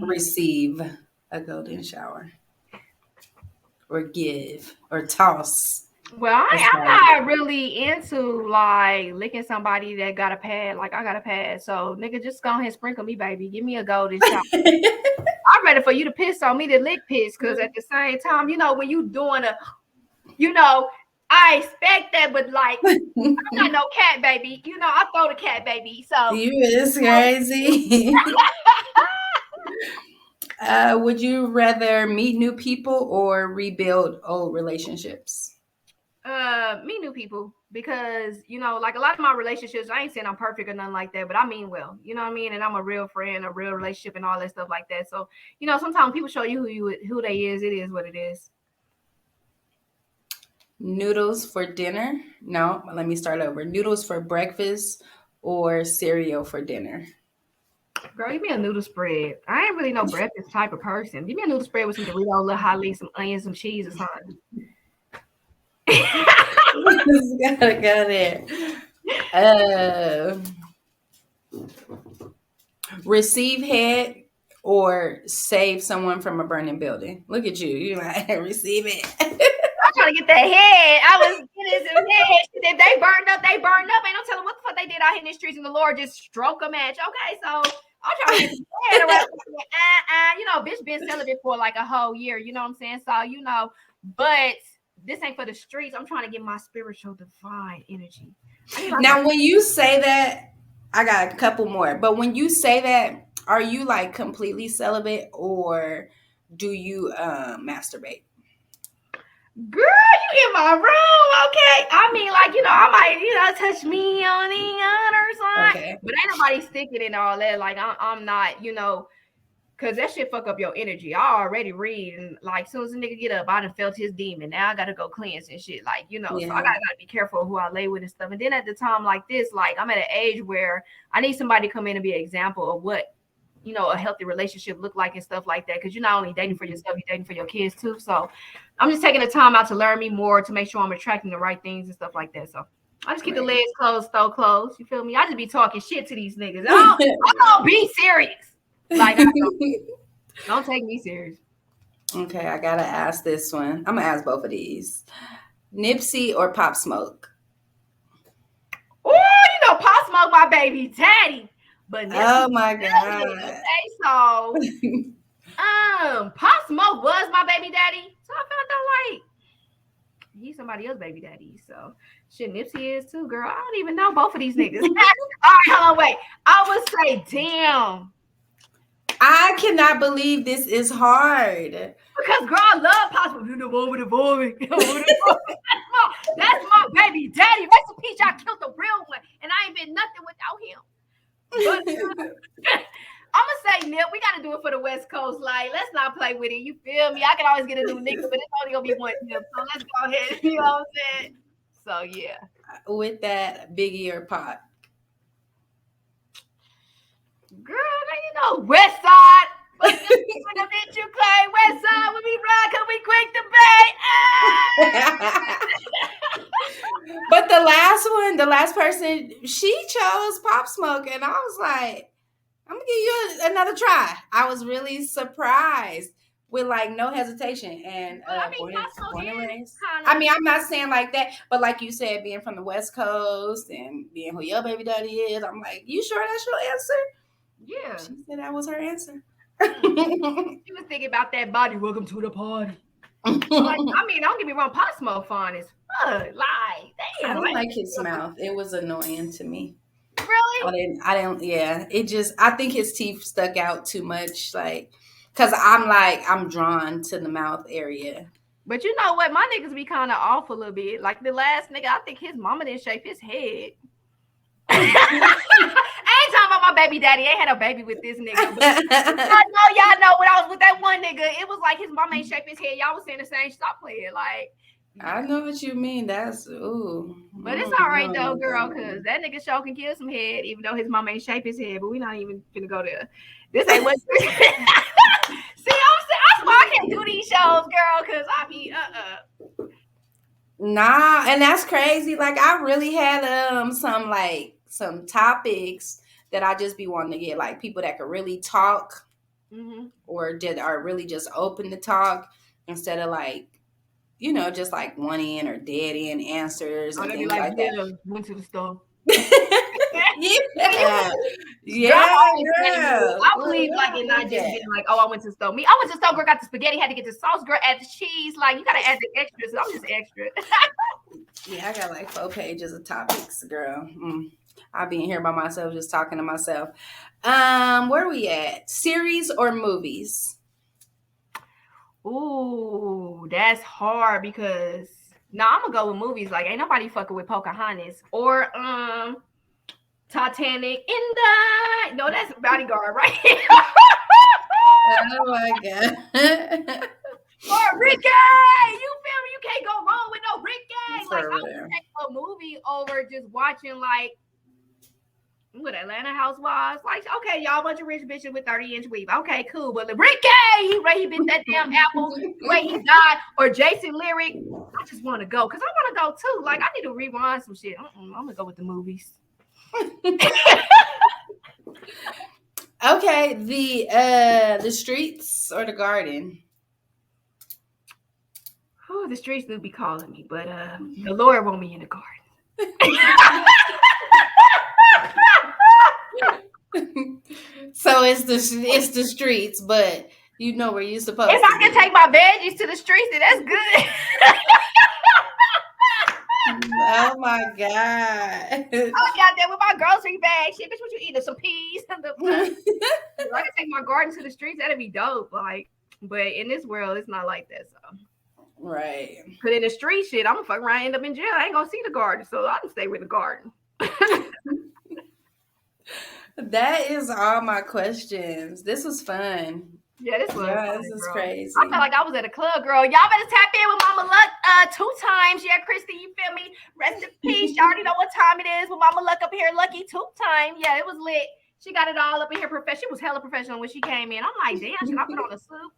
Speaker 1: Receive a golden shower. Or give or toss.
Speaker 2: Well, I'm not really into like licking somebody that got a pad. Like I got a pad, so nigga, just go ahead and sprinkle me, baby. Give me a golden shower. I'm ready for you to piss on me to lick piss, because at the same time, when you doing I expect that, but like I'm not no cat baby. I throw the cat baby. So
Speaker 1: you is crazy. Would you rather meet new people or rebuild old relationships?
Speaker 2: meet new people, because like a lot of my relationships, I ain't saying I'm perfect or nothing like that, but I mean well, you know what I mean, and I'm a real friend, a real relationship, and all that stuff like that. So sometimes people show you who they is. It is what it is.
Speaker 1: Noodles for dinner? No, let me start over. Noodles for breakfast or cereal for dinner?
Speaker 2: Girl, give me a noodle spread. I ain't really no breakfast type of person. Give me a noodle spread with some Doritos, a little hot leaf, some onions, some cheese, or something.
Speaker 1: Gotta go there. Receive head or save someone from a burning building? Look at you. You like receive it.
Speaker 2: I'm trying to get that head. I was getting some head. If they burned up, they burned up. Ain't no telling what the fuck they did out here in the streets, and the Lord just struck a match. Okay, so I'm trying to get the head around. Bitch been celibate for like a whole year. You know what I'm saying? So but this ain't for the streets. I'm trying to get my spiritual divine energy.
Speaker 1: Now, when you say that, I got a couple more. But when you say that, are you like completely celibate or do you masturbate?
Speaker 2: Girl, you in my room, okay? I mean, like, I might, touch me on the other side. Okay. But ain't nobody sticking in all that. Like, I'm not, because that shit fuck up your energy. I already read, and like, as soon as a nigga get up, I done felt his demon. Now I gotta go cleanse and shit. Like, so I gotta be careful who I lay with and stuff. And then at the time like this, like, I'm at an age where I need somebody to come in and be an example of what a healthy relationship look like and stuff like that, because you're not only dating for yourself, you're dating for your kids too. So I'm just taking the time out to learn me more, to make sure I'm attracting the right things and stuff like that. So I just keep the legs closed, toe closed. You feel me? I just be talking shit to these niggas. I don't be serious. Like, don't take me serious.
Speaker 1: Okay, I gotta ask this one. I'm gonna ask both of these. Nipsey or Pop Smoke?
Speaker 2: Oh, Pop Smoke my baby daddy. But
Speaker 1: oh my god.
Speaker 2: So Pop Smoke was my baby daddy. So I felt like he's somebody else's baby daddy. So shit, Nipsey is too, girl. I don't even know both of these niggas. All right, hold on, wait. I would say, damn.
Speaker 1: I cannot believe this is hard.
Speaker 2: Because girl, I love Pop Smoke. You know, over the boy. That's my baby daddy. Rest in peace. I killed the real one, and I ain't been nothing without him. But I'm gonna say, Nip, we gotta do it for the West Coast. Like, let's not play with it. You feel me? I can always get a new nigga, but it's only gonna be one Nip. So let's go ahead. You know what I'm saying? So yeah.
Speaker 1: With that, Biggie or Pop?
Speaker 2: Girl, West Side. But the bitch you claim West Side when we ride, cause we quick to pay.
Speaker 1: But the last person, she chose Pop Smoke, and I was like, I'm gonna give you another try. I was really surprised with like no hesitation. And
Speaker 2: Well, I mean,
Speaker 1: born and
Speaker 2: Costco is
Speaker 1: raised.
Speaker 2: kind
Speaker 1: I
Speaker 2: of.
Speaker 1: mean, I'm not saying like that, but like you said, being from the West Coast and being who your baby daddy is, I'm like, you sure that's your answer?
Speaker 2: Yeah.
Speaker 1: She said that was her answer.
Speaker 2: She was thinking about that body. Welcome to the party. Like, I mean, don't get me wrong, Pop Smoke fine as fuck. Like,
Speaker 1: I
Speaker 2: damn,
Speaker 1: didn't
Speaker 2: like,
Speaker 1: like his mouth. It was annoying to me.
Speaker 2: really?
Speaker 1: I didn't, yeah. It just, I think his teeth stuck out too much. Like, cause I'm drawn to the mouth area.
Speaker 2: But you know what? My niggas be kind of off a little bit. Like the last nigga, I think his mama didn't shape his head. I ain't talking about my baby daddy. I ain't had a baby with this nigga. But y'all know when I was with that one nigga, it was like his mama ain't shape his head. Y'all was saying the same. Stop playing. Like,
Speaker 1: I know what you mean. That's ooh.
Speaker 2: but it's all right though, girl, because that nigga show can kill some head, even though his mama ain't shape his head. But we not even finna go there. This ain't what. See, that's why I can't do these shows, girl, because I be
Speaker 1: Nah, and that's crazy. Like I really had some topics that I just be wanting to get like people that could really talk or that are really just open to talk instead of like just like one in or dead end answers and things like that.
Speaker 2: Went to the store.
Speaker 1: Yeah. Yeah.
Speaker 2: I believe like it not just being like, oh, I went to the store. Me, I went to the store, girl, got the spaghetti, had to get the sauce, girl, add the cheese. Like you gotta add the extras. So I'm just extra.
Speaker 1: Yeah, I got like 4 pages of topics, girl. I'll be in here by myself just talking to myself. Where are we at? Series or movies?
Speaker 2: Ooh, that's hard because I'm gonna go with movies. Like ain't nobody fucking with Pocahontas or Titanic in the that's Bodyguard, right?
Speaker 1: Oh my god.
Speaker 2: Or Ricky, you feel me? You can't go wrong with no Ricky. Like I would take a movie over just watching like what Atlanta Housewives. Like, okay, y'all bunch of rich bitches with 30-inch weave. Okay, cool. But the Ricky, he bit that damn apple, the way he died, or Jason Lyric. I just want to go because I want to go too. Like, I need to rewind some shit. I'm gonna go with the movies.
Speaker 1: Okay, the streets or the garden?
Speaker 2: Oh, the streets do be calling me, but the Lord want me in the garden.
Speaker 1: So it's the streets, but you know where you're supposed to.
Speaker 2: If I can take my veggies to the streets, then that's good.
Speaker 1: Oh my god!
Speaker 2: I got there with my grocery bag. Shit, bitch, what you eating? Some peas? I can take my garden to the streets. That'd be dope. Like, but in this world, it's not like that. So,
Speaker 1: right.
Speaker 2: But in the street, shit, I'm gonna fuck around, end up in jail. I ain't gonna see the garden, so I can stay with the garden.
Speaker 1: That is all my questions. This was fun.
Speaker 2: Yeah, this was fun,
Speaker 1: this is
Speaker 2: girl.
Speaker 1: crazy.
Speaker 2: I felt like I was at a club, girl. Y'all better tap in with Mama Luck 2 times. Yeah, Krissie, you feel me? Rest in peace. Y'all already know what time it is with Mama Luck up here. Lucky 2 times. Yeah, it was lit. She got it all up in here. She was hella professional when she came in. I'm like, damn, should I put on a suit?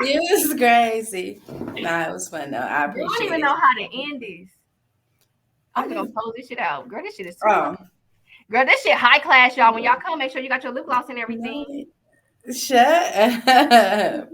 Speaker 1: It was crazy. Nah, it was fun though. I appreciate it.
Speaker 2: I don't even know how to end this. I'm gonna close this shit out. Girl, this shit is too Girl, this shit high class, y'all. When y'all come, make sure you got your lip gloss and everything.
Speaker 1: Shut up.